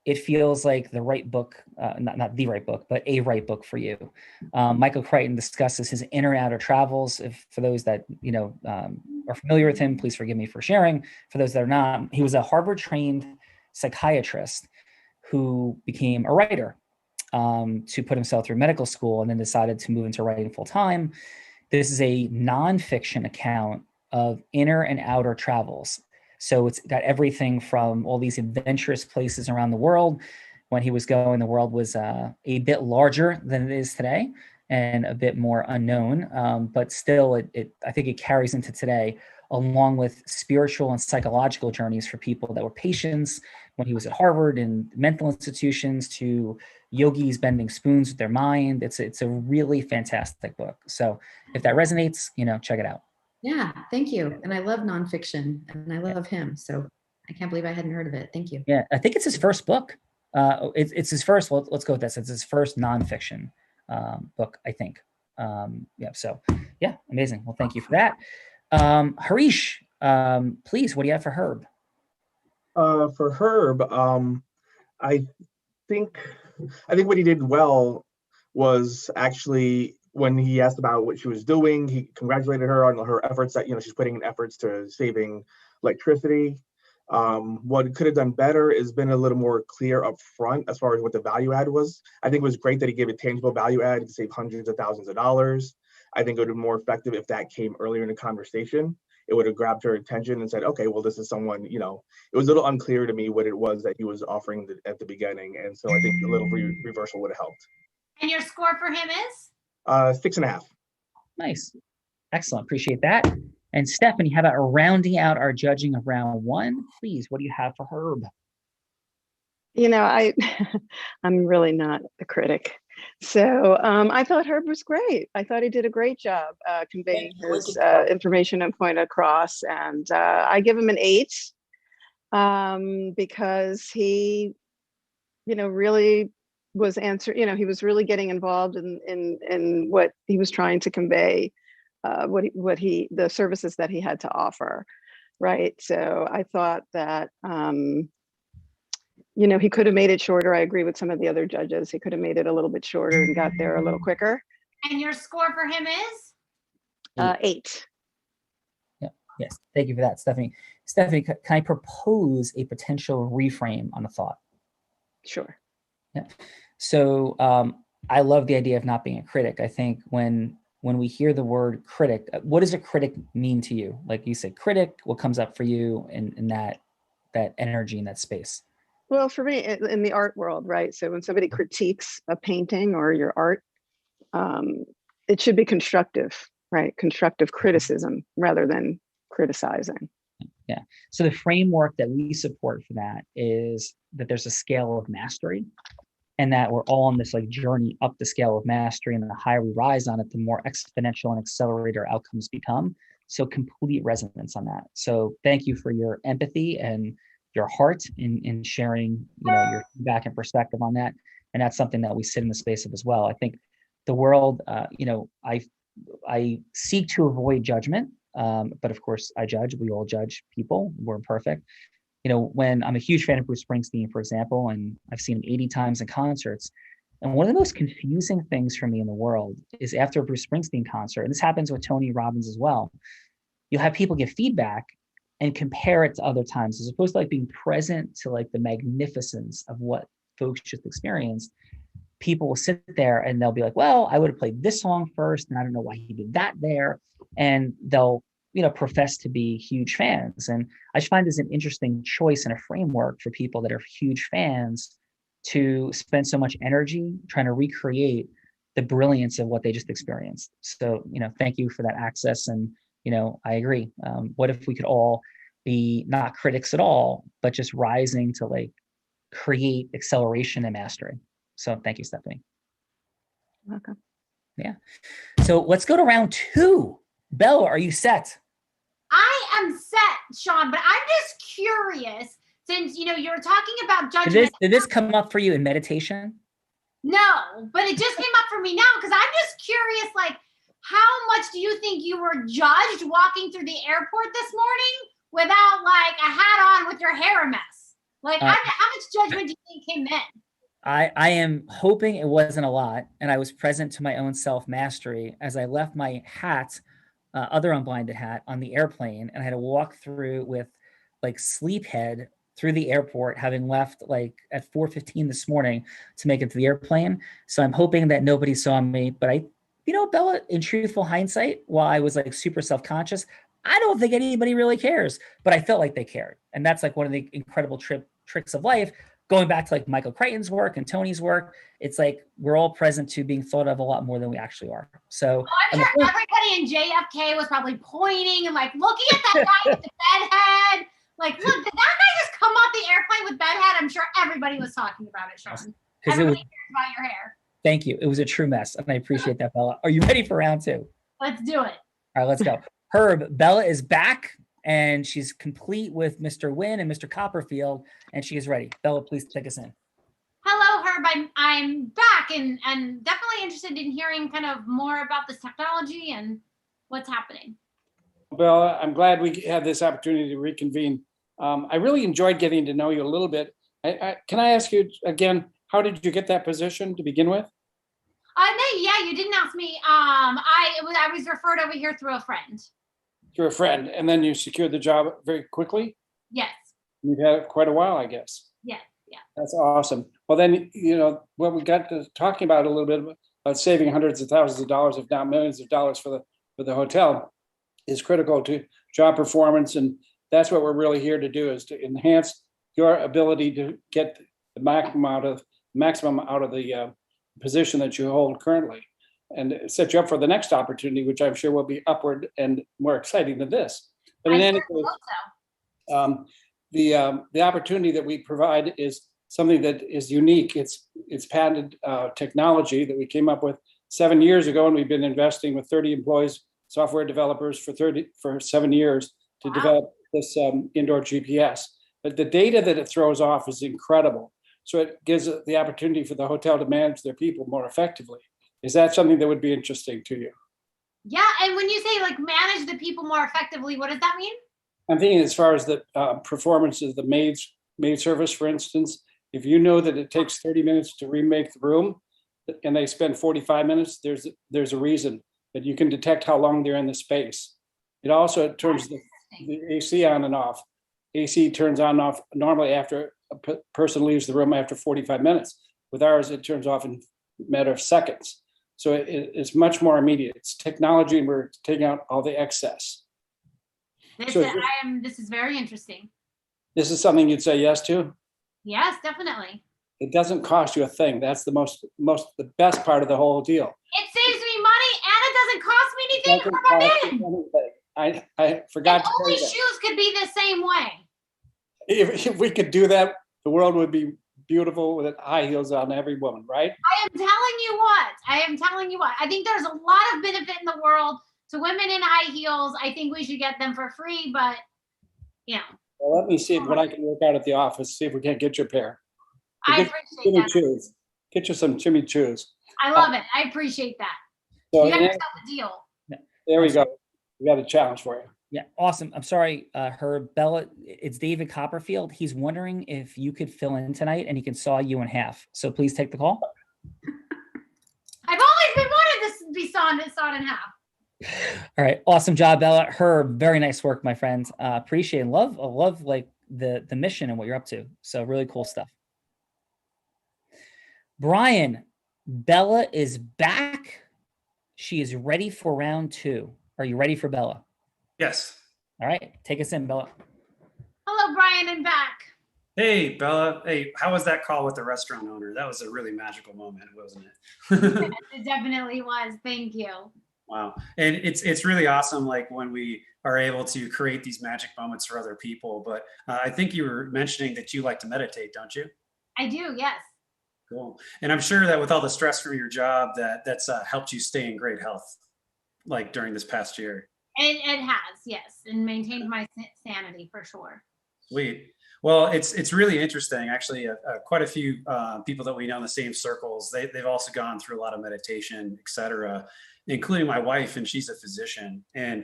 it feels like the right book, not the right book, but a right book for you. Michael Crichton discusses his inner and outer travels. For those that are familiar with him, please forgive me for sharing. For those that are not, he was a Harvard-trained psychiatrist who became a writer to put himself through medical school, and then decided to move into writing full-time. This is a nonfiction account of inner and outer travels. So it's got everything from all these adventurous places around the world. When he was going, the world was a bit larger than it is today and a bit more unknown. But still, I think it carries into today, along with spiritual and psychological journeys for people that were patients when he was at Harvard and mental institutions, to yogis bending spoons with their mind. It's a really fantastic book. So if that resonates, check it out. Yeah, thank you. And I love nonfiction, and I love him. So I can't believe I hadn't heard of it. Thank you. Yeah, I think it's his first book. It's his first. Well, let's go with this. It's his first nonfiction book, I think. So amazing. Well, thank you for that. Harish, please, what do you have for Herb? For Herb, I think what he did well was actually, when he asked about what she was doing, he congratulated her on her efforts that, she's putting in efforts to saving electricity. What could have done better is been a little more clear up front as far as what the value add was. I think it was great that he gave a tangible value add to save hundreds of thousands of dollars. I think it would have been more effective if that came earlier in the conversation. It would have grabbed her attention and said, okay, well, this is someone, it was a little unclear to me what it was that he was offering at the beginning. And so I think a little reversal would have helped. And your score for him is? 6.5. Nice. Excellent. Appreciate that. And Stephanie, how about rounding out our judging of round 1? Please, what do you have for Herb? You know, I'm really not a critic. So I thought Herb was great. I thought he did a great job conveying his information and point across. And I give him an 8 because he, really was he was really getting involved in what he was trying to convey, the services that he had to offer. Right. So I thought that, he could have made it shorter. I agree with some of the other judges. He could have made it a little bit shorter and got there a little quicker. And your score for him is? 8. Yeah. Yes. Thank you for that, Stephanie. Stephanie, can I propose a potential reframe on a thought? Sure. Yeah. So I love the idea of not being a critic. I think when we hear the word critic, what does a critic mean to you? Like you said, critic, what comes up for you in that energy in that space? Well, for me, in the art world, right? So when somebody critiques a painting or your art, it should be constructive, right? Constructive criticism rather than criticizing. Yeah. So the framework that we support for that is that there's a scale of mastery, and that we're all on this like journey up the scale of mastery, and the higher we rise on it, the more exponential and accelerated our outcomes become. So complete resonance on that. So thank you for your empathy and your heart in sharing, your feedback and perspective on that. And that's something that we sit in the space of as well. I think the world, I seek to avoid judgment, but of course I judge. We all judge people. We're imperfect. When I'm a huge fan of Bruce Springsteen, for example, and I've seen him 80 times in concerts. And one of the most confusing things for me in the world is after a Bruce Springsteen concert, and this happens with Tony Robbins as well, you'll have people give feedback and compare it to other times, as opposed to like being present to like the magnificence of what folks just experienced. People will sit there and they'll be like, well, I would have played this song first, and I don't know why he did that there. And they'll, profess to be huge fans. And I just find this an interesting choice and a framework for people that are huge fans to spend so much energy trying to recreate the brilliance of what they just experienced. So, thank you for that access. And, I agree. What if we could all be not critics at all, but just rising to like create acceleration and mastery? So thank you, Stephanie. Welcome. Yeah. So let's go to round 2. Bella, are you set? I am set, Sean, but I'm just curious, since, you're talking about judgment. Did this come up for you in meditation? No, but it just came up for me now because I'm just curious, like, how much do you think you were judged walking through the airport this morning without like a hat on with your hair a mess? Like, how much judgment do you think came in? I am hoping it wasn't a lot, and I was present to my own self-mastery as I left my hat, other Unblinded hat, on the airplane, and I had to walk through with like sleephead through the airport, having left like at 4:15 this morning to make it to the airplane. So I'm hoping that nobody saw me, but Bella, in truthful hindsight, while I was like super self-conscious, I don't think anybody really cares, but I felt like they cared. And that's like one of the incredible tricks of life. Going back to like Michael Crichton's work and Tony's work, it's like we're all present to being thought of a lot more than we actually are. So I'm sure everybody in JFK was probably pointing and like looking at that guy with the bed head. Like, look, did that guy just come off the airplane with bed head? I'm sure everybody was talking about it, Sean. Everybody cares about your hair. Thank you. It was a true mess, and I appreciate that, Bella. Are you ready for round 2? Let's do it. All right, let's go. Herb, Bella is back, and she's complete with Mr. Wynn and Mr. Copperfield, and she is ready. Bella, please take us in. Hello, Herb. I'm back and definitely interested in hearing kind of more about this technology and what's happening. Bella, I'm glad we had this opportunity to reconvene. I really enjoyed getting to know you a little bit. Can I ask you again, how did you get that position to begin with? Yeah, you didn't ask me. I was referred over here through a friend. Through a friend, and then you secured the job very quickly? Yes. You've had it quite a while, I guess. Yes, yeah. That's awesome. Well, then, what we got to talking about a little bit about saving hundreds of thousands of dollars, if not millions of dollars for the hotel is critical to job performance. And that's what we're really here to do, is to enhance your ability to get the maximum out of the position that you hold currently, and set you up for the next opportunity, which I'm sure will be upward and more exciting than this. But in any case, the opportunity that we provide is something that is unique. It's patented technology that we came up with 7 years ago, and we've been investing with 30 employees, software developers for 7 years to develop this indoor GPS. But the data that it throws off is incredible. So it gives the opportunity for the hotel to manage their people more effectively. Is that something that would be interesting to you? Yeah, and when you say like manage the people more effectively, what does that mean? I'm thinking as far as the performance of the maid service, for instance, if you know that it takes 30 minutes to remake the room and they spend 45 minutes, there's a reason that you can detect how long they're in the space. It also turns the AC on and off. AC turns on and off normally after a person leaves the room after 45 minutes. With ours, it turns off in a matter of seconds. So it's much more immediate. It's technology, and we're taking out all the excess. This is very interesting. This is something you'd say yes to? Yes, definitely. It doesn't cost you a thing. That's the best part of the whole deal. It saves me money and it doesn't cost me anything for my men. I forgot and to only tell you that. shoes could be the same way. If we could do that, the world would be beautiful with high heels on every woman, right? I am telling you what. I think there's a lot of benefit in the world to women in high heels. I think we should get them for free, but Well, let me see what I can work out at the office, see if we can't get you a pair. I appreciate that. Choos. Get you some Jimmy Choos. I love it. I appreciate that. So You got yourself a deal. there we go. We got a challenge for you. Yeah, awesome. I'm sorry, Herb. Bella, it's David Copperfield. He's wondering if you could fill in tonight and he can saw you in half. So please take the call. I've always been wanting this to be sawed in half. All right, awesome job, Bella. Herb, very nice work, my friend. Appreciate and love like the mission and what you're up to. So really cool stuff. Brian, Bella is back. She is ready for round 2. Are you ready for Bella? Yes. All right, take us in, Bella. Hello, Brian, and back. Hey, Bella. Hey, how was that call with the restaurant owner? That was a really magical moment, wasn't it? It definitely was. Thank you. Wow. And it's really awesome, like when we are able to create these magic moments for other people. But I think you were mentioning that you like to meditate, don't you? I do, yes. Cool. And I'm sure that with all the stress from your job, that's helped you stay in great health, like during this past year. It has, yes, and maintained my sanity for sure. Sweet. Well, it's really interesting. Actually, quite a few people that we know in the same circles, they've also gone through a lot of meditation, et cetera, including my wife, and she's a physician. And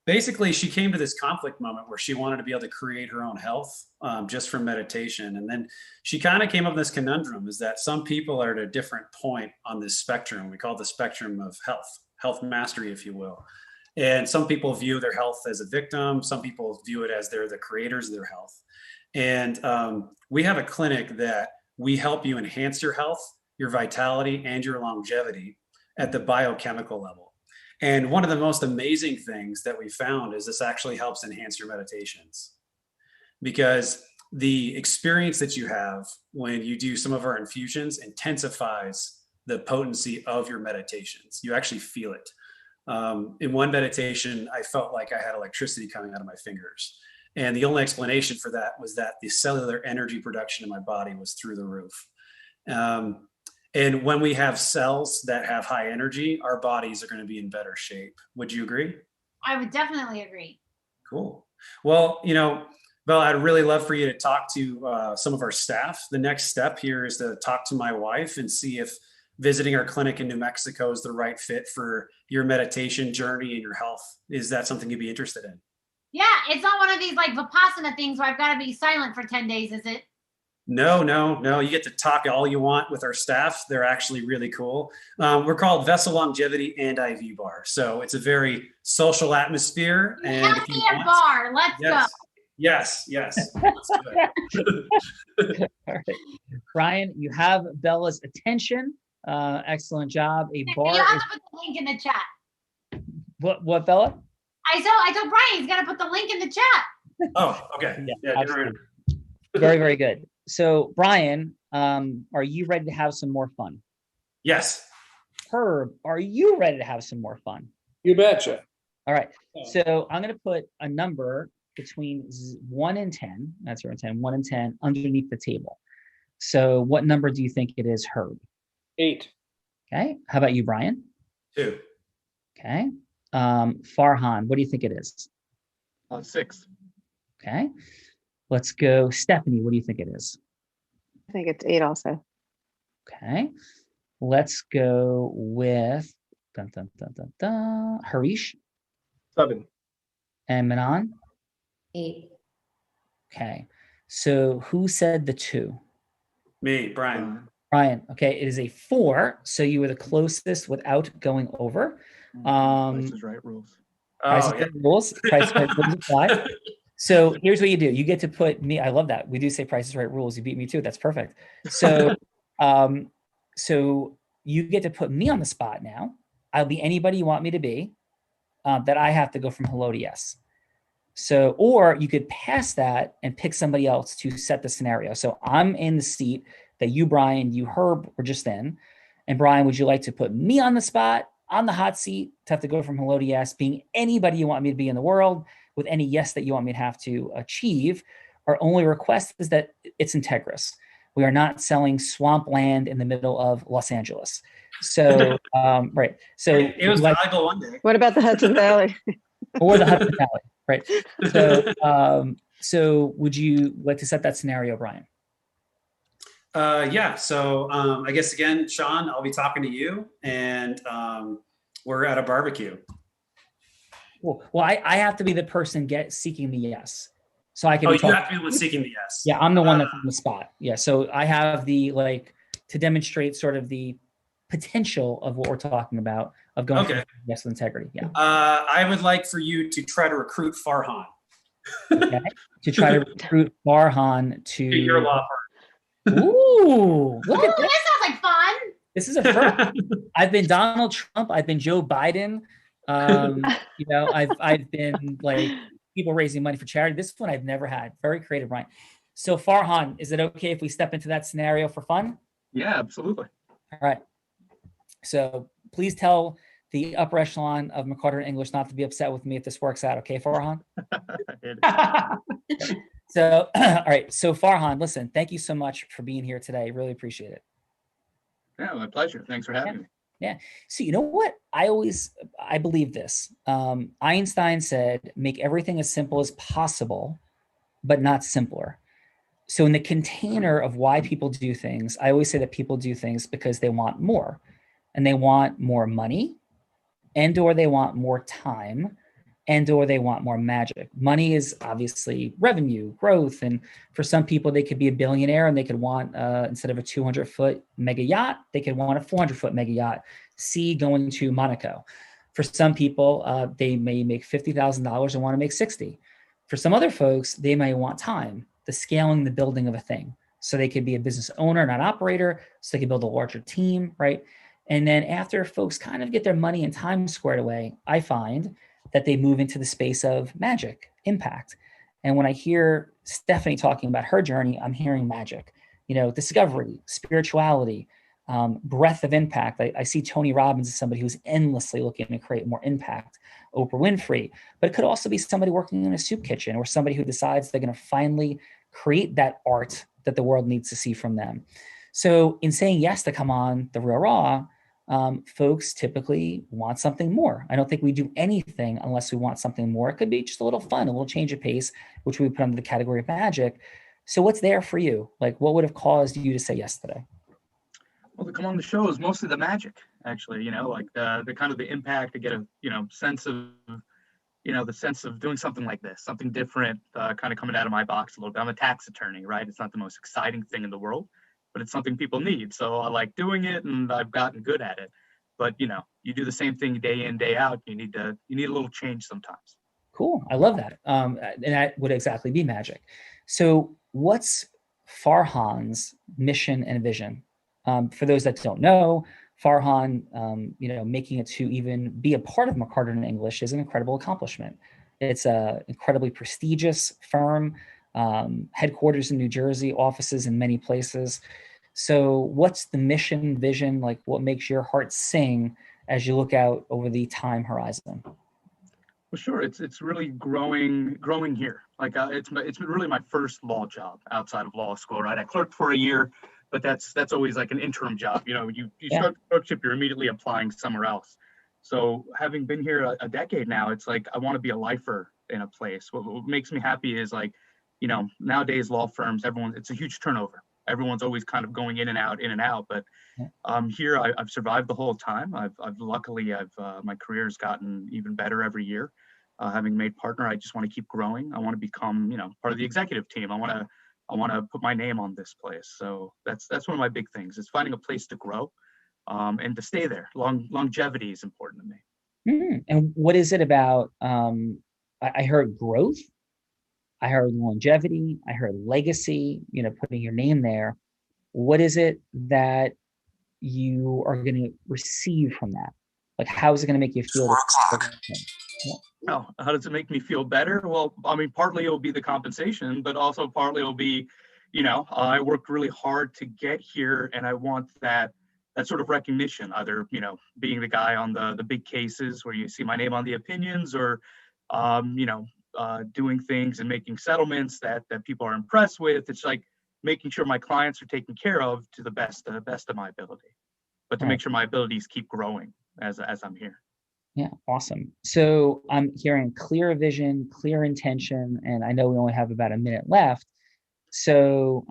basically, she came to this conflict moment where she wanted to be able to create her own health just from meditation. And then she kind of came up with this conundrum, is that some people are at a different point on this spectrum. We call it the spectrum of health mastery, if you will. And some people view their health as a victim. Some people view it as they're the creators of their health. And we have a clinic that we help you enhance your health, your vitality, and your longevity at the biochemical level. And one of the most amazing things that we found is this actually helps enhance your meditations, because the experience that you have when you do some of our infusions intensifies the potency of your meditations. You actually feel it. In one meditation, I felt like I had electricity coming out of my fingers. And the only explanation for that was that the cellular energy production in my body was through the roof. And when we have cells that have high energy, our bodies are going to be in better shape. Would you agree? I would definitely agree. Cool. Well, Bella, I'd really love for you to talk to some of our staff. The next step here is to talk to my wife and see if visiting our clinic in New Mexico is the right fit for your meditation journey and your health. Is that something you'd be interested in? Yeah, it's not one of these like Vipassana things where I've got to be silent for 10 days, is it? No. You get to talk all you want with our staff. They're actually really cool. We're called Vessel Longevity and IV Bar. So it's a very social atmosphere. And if you want, bar. Let's go. Yes. Let's do it. All right. Brian, you have Bella's attention. Excellent job. A bar. You have to put the link in the chat. What, Bella? I told Brian he's got to put the link in the chat. Oh, okay. Yeah, very, very good. So, Brian, are you ready to have some more fun? Yes. Herb, are you ready to have some more fun? You betcha. All right. So I'm going to put a number between 1 and 10, that's 0 and 10, 1 and 10 underneath the table. So what number do you think it is, Herb? 8. Okay. How about you, Brian? 2. Okay. Farhan, what do you think it is? 6. Okay. Let's go. Stephanie, what do you think it is? I think it's 8 also. Okay. Let's go with Harish. 7. And Manan? 8. Okay. So who said the 2? Me, Brian. Brian. Okay. It is a 4. So you were the closest without going over. Price is Right rules. Price is Right rules. Price is Right rules apply. So here's what you do. You get to put me. I love that. We do say Price is Right rules. You beat me too. That's perfect. So, so you get to put me on the spot now. I'll be anybody you want me to be. That I have to go from hello to yes. So, or you could pass that and pick somebody else to set the scenario. So I'm in the seat that you, Brian, you, Herb were just in. And Brian, would you like to put me on the spot, on the hot seat, to have to go from hello to yes, being anybody you want me to be in the world, with any yes that you want me to have to achieve? Our only request is that it's integrous. We are not selling swampland in the middle of Los Angeles. So, right. So it was valuable one day. What about the Hudson Valley? Or the Hudson Valley, right? So, so would you like to set that scenario, Brian? Yeah. So I guess again, Sean, I'll be talking to you, and we're at a barbecue. Well, I have to be the person seeking the yes, so I can. Oh, you have to be the one seeking the yes. Yeah, I'm the one that's on the spot. Yeah, so I have the to demonstrate sort of the potential of what we're talking about of going for yes with integrity. Yeah. I would like for you to try to recruit Farhan. Okay. To try to recruit Farhan to your law firm. Ooh, look at that sounds like fun. This is a first. I've been Donald Trump. I've been Joe Biden. You know, I've been people raising money for charity. This one I've never had. Very creative, Ryan. So Farhan, is it okay if we step into that scenario for fun? Yeah, absolutely. All right. So please tell the upper echelon of McCarter English not to be upset with me if this works out. Okay, Farhan? So, all right. So Farhan, listen, thank you so much for being here today. Really appreciate it. Yeah, my pleasure. Thanks for having me. Yeah. So you know what? I believe this. Einstein said, make everything as simple as possible, but not simpler. So in the container of why people do things, I always say that people do things because they want more, and they want more money, and or they want more time, and or they want more magic. Money is obviously revenue, growth. And for some people, they could be a billionaire and they could want, instead of a 200-foot mega yacht, they could want a 400-foot mega yacht, going to Monaco. For some people, they may make $50,000 and want to make 60. For some other folks, they may want time, the scaling, the building of a thing. So they could be a business owner, not operator, so they can build a larger team, right? And then after folks kind of get their money and time squared away, I find that they move into the space of magic, impact. And when I hear Stephanie talking about her journey, I'm hearing magic, discovery, spirituality, breadth of impact. I see Tony Robbins as somebody who's endlessly looking to create more impact, Oprah Winfrey, but it could also be somebody working in a soup kitchen or somebody who decides they're going to finally create that art that the world needs to see from them. So in saying yes to come on The Real Raw, folks typically want something more. I don't think we do anything unless we want something more. It could be just a little fun, a little change of pace, which we put under the category of magic. So what's there for you? What would have caused you to say yes today? Well, to come on the show is mostly the magic, actually, the kind of the impact, to get a, sense of, the sense of doing something like this, something different, kind of coming out of my box a little bit. I'm a tax attorney, right? It's not the most exciting thing in the world, but it's something people need. So I like doing it, and I've gotten good at it. But, you do the same thing day in, day out. You need a little change sometimes. Cool. I love that. And that would exactly be magic. So what's Farhan's mission and vision? For those that don't know, Farhan, making it to even be a part of McCarter in English is an incredible accomplishment. It's an incredibly prestigious firm, headquarters in New Jersey, offices in many places. So what's the mission, vision, what makes your heart sing as you look out over the time horizon? Well, sure. It's really growing here. Like it's been really my first law job outside of law school, right? I clerked for a year, but that's always like an interim job. You know, you start clerkship, you're immediately applying somewhere else. So having been here a decade now, it's like I want to be a lifer in a place. What makes me happy is like, you know, nowadays law firms, it's a huge turnover. Everyone's always kind of going in and out, in and out. But here I've survived the whole time. I've luckily my career's gotten even better every year. Having made partner, I just want to keep growing. I want to become, you know, part of the executive team. I want to put my name on this place. So that's one of my big things is finding a place to grow, and to stay there. Longevity is important to me. And what is it about? I heard growth. I heard longevity. I heard legacy. You know, putting your name there. What is it that you are going to receive from that? Like, how is it going to make you feel? Oh, how does it make me feel better? Well, I mean, partly it'll be the compensation, but also partly it'll be, you know, I worked really hard to get here, and I want that sort of recognition, either, you know, being the guy on the big cases where you see my name on the opinions, or, you know, doing things and making settlements that people are impressed with. It's like making sure my clients are taken care of to the best of my ability, but to make sure my abilities keep growing as I'm here. Yeah, awesome. So I'm hearing clear vision, clear intention, and I know we only have about a minute left. So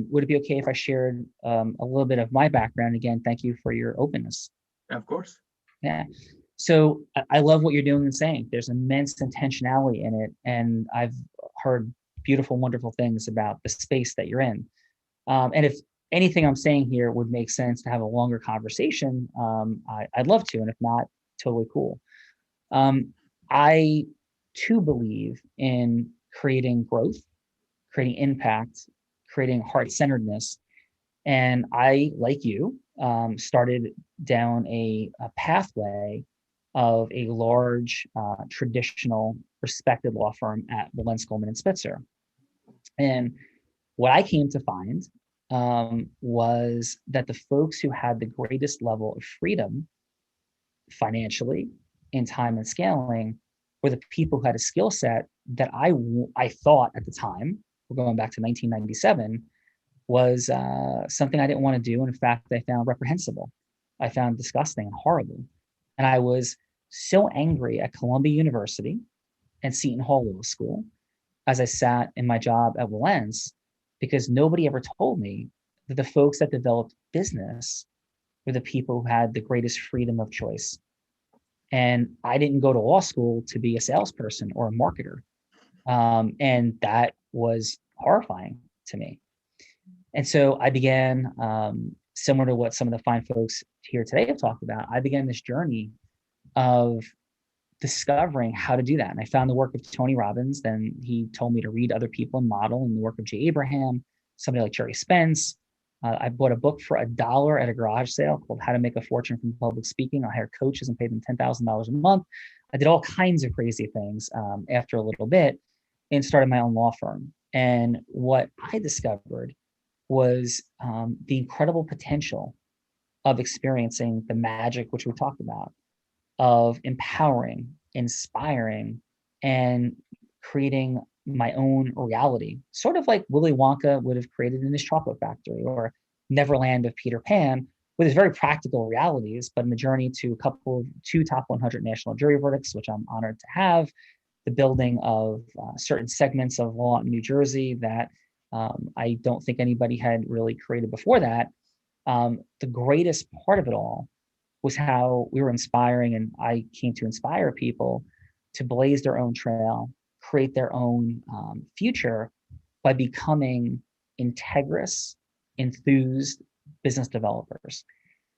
would it be okay if I shared a little bit of my background? Again, thank you for your openness. Of course. Yeah. So I love what you're doing and saying. There's immense intentionality in it. And I've heard beautiful, wonderful things about the space that you're in. And if anything I'm saying here would make sense to have a longer conversation, I'd love to. And if not, totally cool. I too believe in creating growth, creating impact, creating heart-centeredness. And I, like you, started down a pathway of a large, traditional, respected law firm at Valence, Goldman, and Spitzer. And what I came to find was that the folks who had the greatest level of freedom financially, in time and scaling, were the people who had a skill set that I thought at the time, we're going back to 1997, was something I didn't want to do. And in fact, I found reprehensible. I found disgusting and horrible. And I was so angry at Columbia University and Seton Hall Law School as I sat in my job at Valence, because nobody ever told me that the folks that developed business were the people who had the greatest freedom of choice. And I didn't go to law school to be a salesperson or a marketer. And that was horrifying to me. And so I began, similar to what some of the fine folks here today have talked about, I began this journey of discovering how to do that. And I found the work of Tony Robbins. Then he told me to read other people and model, and the work of Jay Abraham, somebody like Jerry Spence. I bought a book for $1 at a garage sale called How to Make a Fortune from Public Speaking. I hired coaches and paid them $10,000 a month. I did all kinds of crazy things after a little bit, and started my own law firm. And what I discovered was the incredible potential of experiencing the magic, which we talked about, of empowering, inspiring, and creating my own reality, sort of like Willy Wonka would have created in his chocolate factory, or Neverland of Peter Pan, with his very practical realities, but in the journey to two top 100 national jury verdicts, which I'm honored to have, the building of certain segments of law in New Jersey that I don't think anybody had really created before that. The greatest part of it all was how we were inspiring, and I came to inspire people to blaze their own trail, create their own future by becoming integrous, enthused business developers.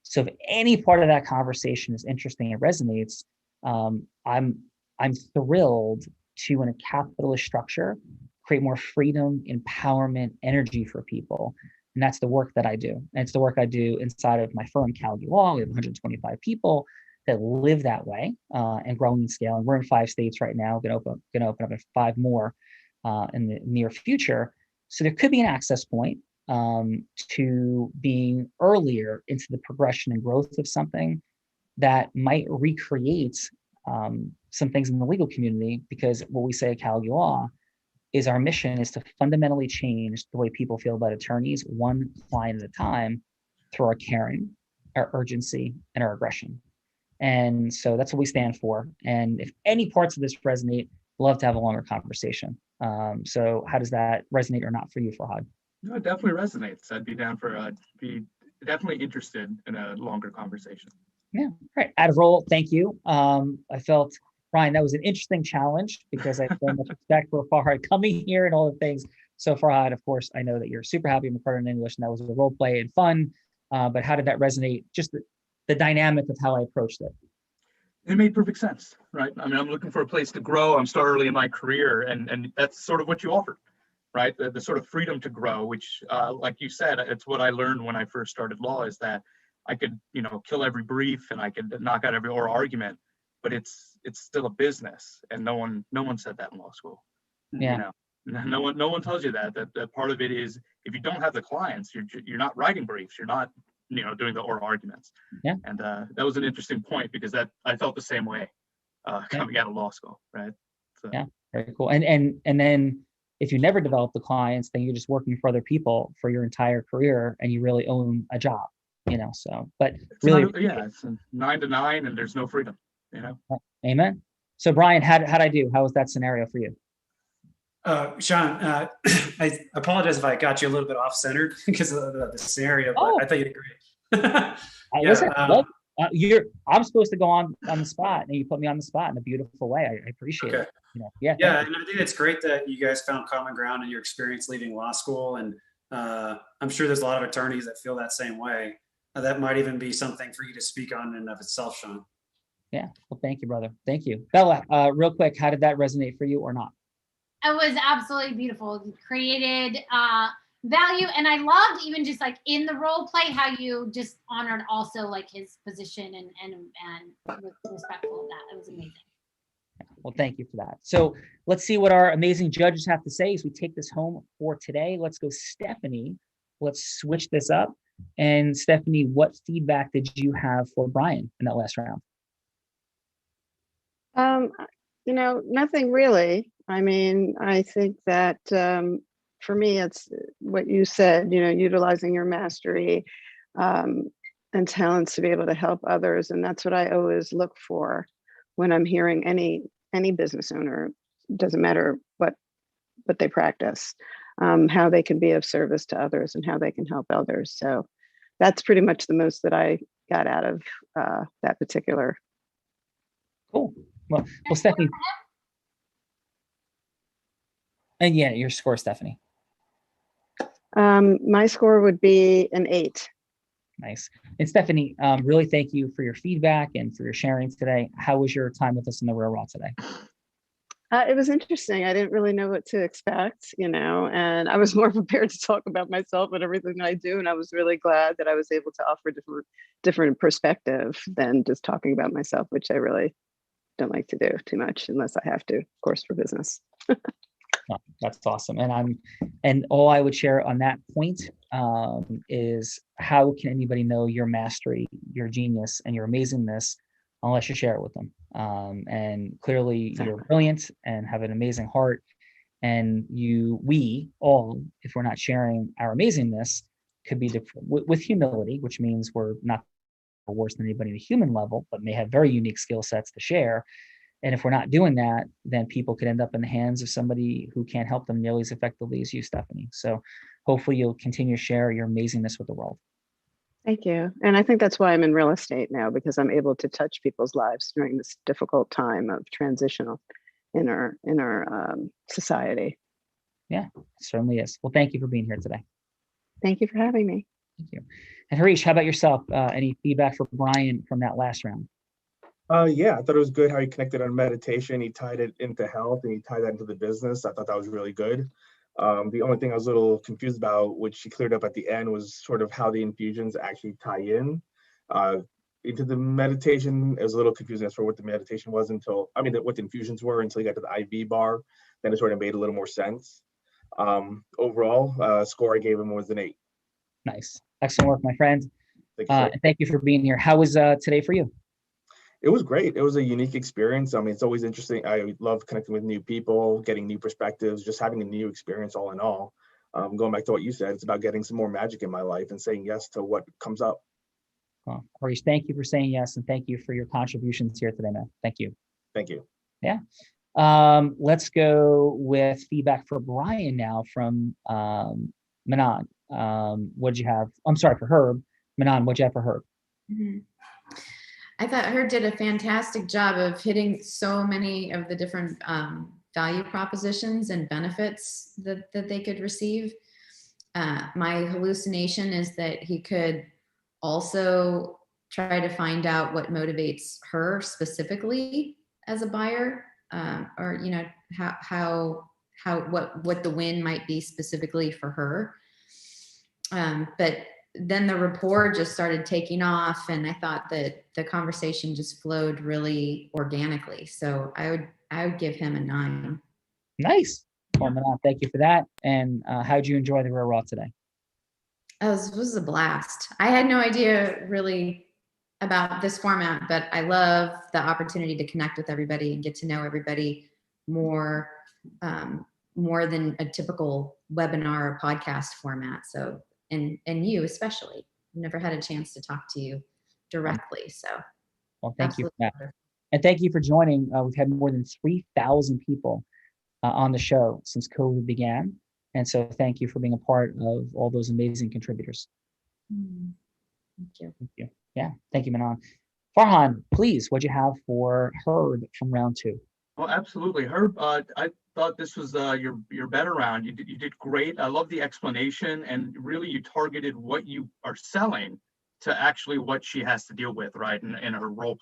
So if any part of that conversation is interesting and resonates, I'm thrilled to, in a capitalist structure, create more freedom, empowerment, energy for people. And that's the work that I do. And it's the work I do inside of my firm, Calgary Law. We have 125 people that live that way and growing and scaling. We're in 5 states right now, going to open up in 5 more in the near future. So there could be an access point to being earlier into the progression and growth of something that might recreate some things in the legal community, because what we say at Cal Law is our mission is to fundamentally change the way people feel about attorneys, one client at a time, through our caring, our urgency, and our aggression. And so that's what we stand for. And if any parts of this resonate, love to have a longer conversation. So how does that resonate or not for you, Farhan? No, it definitely resonates. I'd be down for be definitely interested in a longer conversation. Yeah, right. Out of roll, thank you. I felt, Brian, that was an interesting challenge because I have so much respect for Farhan coming here and all the things. So Farhan, of course, I know that you're super happy with McCarter in English, and that was a role play and fun. But how did that resonate? Just the dynamic of how I approached it. It made perfect sense, right? I mean, I'm looking for a place to grow. I'm still early in my career, and that's sort of what you offered, right? The sort of freedom to grow, which, like you said, it's what I learned when I first started law, is that I could, kill every brief and I could knock out every oral argument, but it's still a business, and no one said that in law school. Yeah. No one tells you that part of it is, if you don't have the clients, you're not writing briefs, you're not doing the oral arguments. Yeah. And that was an interesting point, because that I felt the same way coming out of law school, right? So. Yeah, very cool. And then if you never develop the clients, then you're just working for other people for your entire career, and you really own a job, so, but it's really. It's a 9 to 9 and there's no freedom, Amen. So Brian, how'd I do? How was that scenario for you? Sean, I apologize if I got you a little bit off center because of the scenario, but I thought you did great. Listen, I'm supposed to go on the spot, and you put me on the spot in a beautiful way. I appreciate it. Yeah. Yeah, and I think it's great that you guys found common ground in your experience leaving law school, and I'm sure there's a lot of attorneys that feel that same way. That might even be something for you to speak on in and of itself, Sean. Yeah. Well, thank you, brother. Thank you, Bella. Real quick, how did that resonate for you or not? It was absolutely beautiful. You created value, and I loved even just like in the role play how you just honored also like his position and was respectful of that. It was amazing. Well, thank you for that. So let's see what our amazing judges have to say as we take this home for today. Let's go, Stephanie. Let's switch this up. And Stephanie, what feedback did you have for Brian in that last round? Nothing really. I mean, I think that for me, it's what you said, utilizing your mastery and talents to be able to help others. And that's what I always look for when I'm hearing any business owner, doesn't matter what they practice, how they can be of service to others and how they can help others. So that's pretty much the most that I got out of that particular. Cool. Well, Stephanie. And yeah, your score, Stephanie. My score would be an 8. Nice. And Stephanie, really thank you for your feedback and for your sharing today. How was your time with us in the Real Raw today? It was interesting. I didn't really know what to expect, and I was more prepared to talk about myself and everything I do. And I was really glad that I was able to offer different perspective than just talking about myself, which I really don't like to do too much unless I have to, of course, for business. Oh, that's awesome. And all I would share on that point is, how can anybody know your mastery, your genius, and your amazingness unless you share it with them? And clearly you're brilliant and have an amazing heart. And we all, if we're not sharing our amazingness, could be with humility, which means we're not worse than anybody at a human level, but may have very unique skill sets to share. And if we're not doing that, then people could end up in the hands of somebody who can't help them nearly as effectively as you, Stephanie. So hopefully you'll continue to share your amazingness with the world. Thank you. And I think that's why I'm in real estate now, because I'm able to touch people's lives during this difficult time of transitional in our society. Yeah, it certainly is. Well, thank you for being here today. Thank you for having me. Thank you. And Harish, how about yourself? Any feedback for Brian from that last round? Yeah, I thought it was good how he connected on meditation. He tied it into health and he tied that into the business. I thought that was really good. The only thing I was a little confused about, which he cleared up at the end, was sort of how the infusions actually tie in into the meditation. It was a little confusing as for what the meditation was what the infusions were until he got to the IV bar. Then it sort of made a little more sense. Overall, score I gave him was an 8. Nice. Excellent work, my friend. Thank you, and thank you for being here. How was today for you? It was great. It was a unique experience. I mean, it's always interesting. I love connecting with new people, getting new perspectives, just having a new experience all in all. Going back to what you said, it's about getting some more magic in my life and saying yes to what comes up. Well, Harish, thank you for saying yes, and thank you for your contributions here today, man. Thank you. Thank you. Yeah. Let's go with feedback for Brian now from Manon. What'd you have? I'm sorry, for Herb. Manon, what'd you have for Herb? Mm-hmm. I thought Herb did a fantastic job of hitting so many of the different value propositions and benefits that they could receive. My hallucination is that he could also try to find out what motivates her specifically as a buyer, or what the win might be specifically for her. But then the rapport just started taking off, and I thought that the conversation just flowed really organically. So I would give him a 9. Nice. Well, Manon, thank you for that. And how'd you enjoy the Real Raw today? It was a blast. I had no idea really about this format, but I love the opportunity to connect with everybody and get to know everybody more than a typical webinar or podcast format. So, and you especially, I've never had a chance to talk to you directly. So, well, thank you for that. And thank you for joining. We've had more than 3,000 people on the show since COVID began. And so thank you for being a part of all those amazing contributors. Thank you. Thank you. Yeah. Thank you, Manon. Farhan, please, what'd you have for Herb from round 2? Well, absolutely. Herb, I thought this was your better round. You did great. I love the explanation, and really you targeted what you are selling to actually what she has to deal with, right? In her role.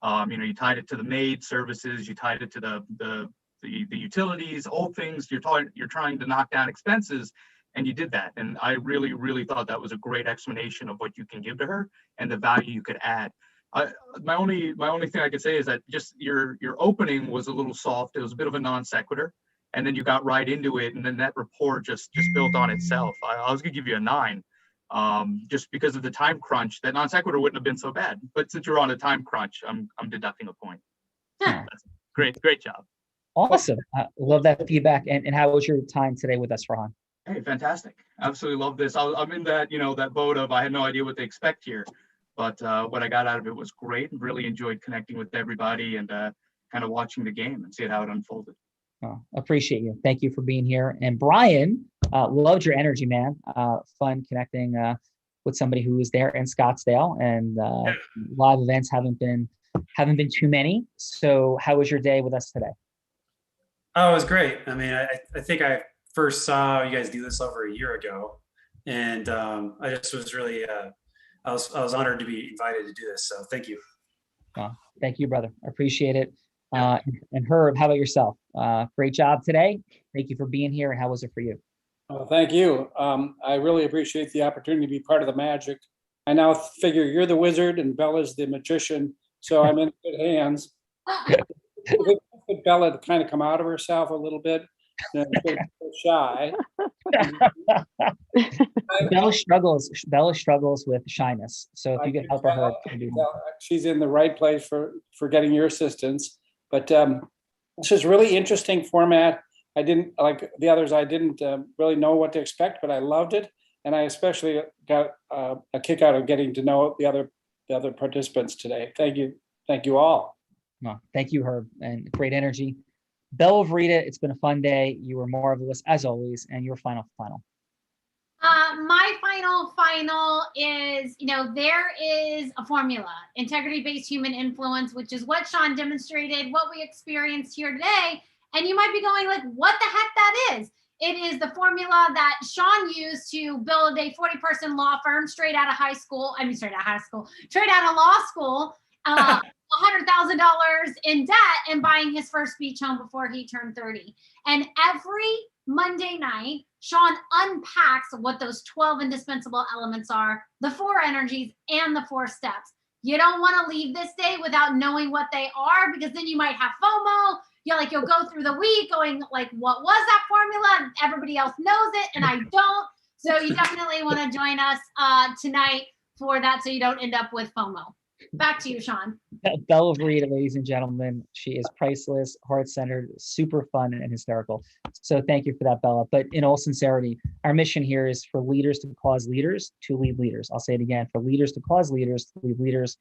You tied it to the maid services, you tied it to the utilities, all things. You're trying to knock down expenses, and you did that. And I really, really thought that was a great explanation of what you can give to her and the value you could add. My only thing I could say is that just your opening was a little soft. It was a bit of a non sequitur, and then you got right into it, and then that rapport just built on itself. I was gonna give you a 9, just because of the time crunch. That non sequitur wouldn't have been so bad, but since you're on a time crunch, I'm deducting a point. That's great job. Awesome. Love that feedback. And how was your time today with us, Farhan? Hey, fantastic. Absolutely love this. I'm in that, that boat of I had no idea what to expect here, but what I got out of it was great, and really enjoyed connecting with everybody and kind of watching the game and seeing how it unfolded. Oh, appreciate you. Thank you for being here. And Brian, loved your energy, man. Fun connecting with somebody who was there in Scottsdale, and live events haven't been too many. So how was your day with us today? Oh, it was great. I mean, I think I first saw you guys do this over a year ago, and I just was really, I was honored to be invited to do this. So thank you. Thank you, brother. I appreciate it. And Herb, how about yourself? Great job today. Thank you for being here. And how was it for you? Thank you. I really appreciate the opportunity to be part of the magic. I now figure you're the wizard and Bella's the magician, so I'm in good hands. Bella to kind of come out of herself a little bit. Shy. Bella struggles with shyness. So if you could help her, she's in the right place for getting your assistance. But this is really interesting format. I didn't like the others. I didn't really know what to expect, but I loved it, and I especially got a kick out of getting to know the other participants today. Thank you all. No, thank you, Herb, and great energy. Bella Rita, it's been a fun day. You were marvelous as always, and your final. My final is, there is a formula, integrity-based human influence, which is what Sean demonstrated, what we experienced here today. And you might be going like, what the heck that is? It is the formula that Sean used to build a 40-person law firm straight out of law school, $100,000 in debt, and buying his first beach home before he turned 30. And every Monday night, Sean unpacks what those 12 indispensable elements are, the 4 energies, and the 4 steps. You don't want to leave this day without knowing what they are, because then you might have FOMO. You'll go through the week going like, what was that formula? Everybody else knows it, and I don't. So you definitely want to join us tonight for that, so you don't end up with FOMO. Back to you, Sean. Bella Rita, ladies and gentlemen, she is priceless, heart-centered, super fun and hysterical. So thank you for that, Bella. But in all sincerity, our mission here is for leaders to cause leaders to lead leaders. I'll say it again, for leaders to cause leaders to lead leaders,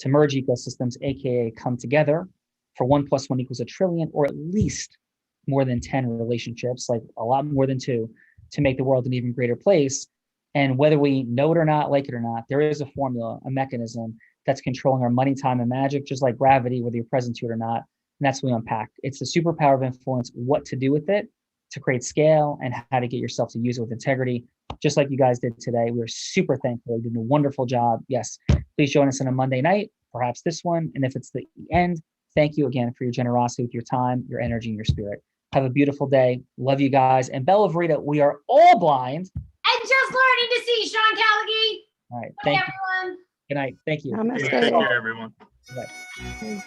to merge ecosystems, AKA come together for 1 + 1 = 1 trillion, or at least more than 10 relationships, like a lot more than 2, to make the world an even greater place. And whether we know it or not, like it or not, there is a formula, a mechanism that's controlling our money, time, and magic, just like gravity, whether you're present to it or not. And that's what we unpack. It's the superpower of influence, what to do with it to create scale, and how to get yourself to use it with integrity, just like you guys did today. We're super thankful. You did a wonderful job. Yes, please join us on a Monday night, perhaps this one. And if it's the end, thank you again for your generosity with your time, your energy, and your spirit. Have a beautiful day. Love you guys. And Bella Rita, we are all blind. And just learning to see, Sean Callaghy. All right. Bye, Thank you. everyone. Good night. Thank you. Namaste. Take care, everyone. Bye.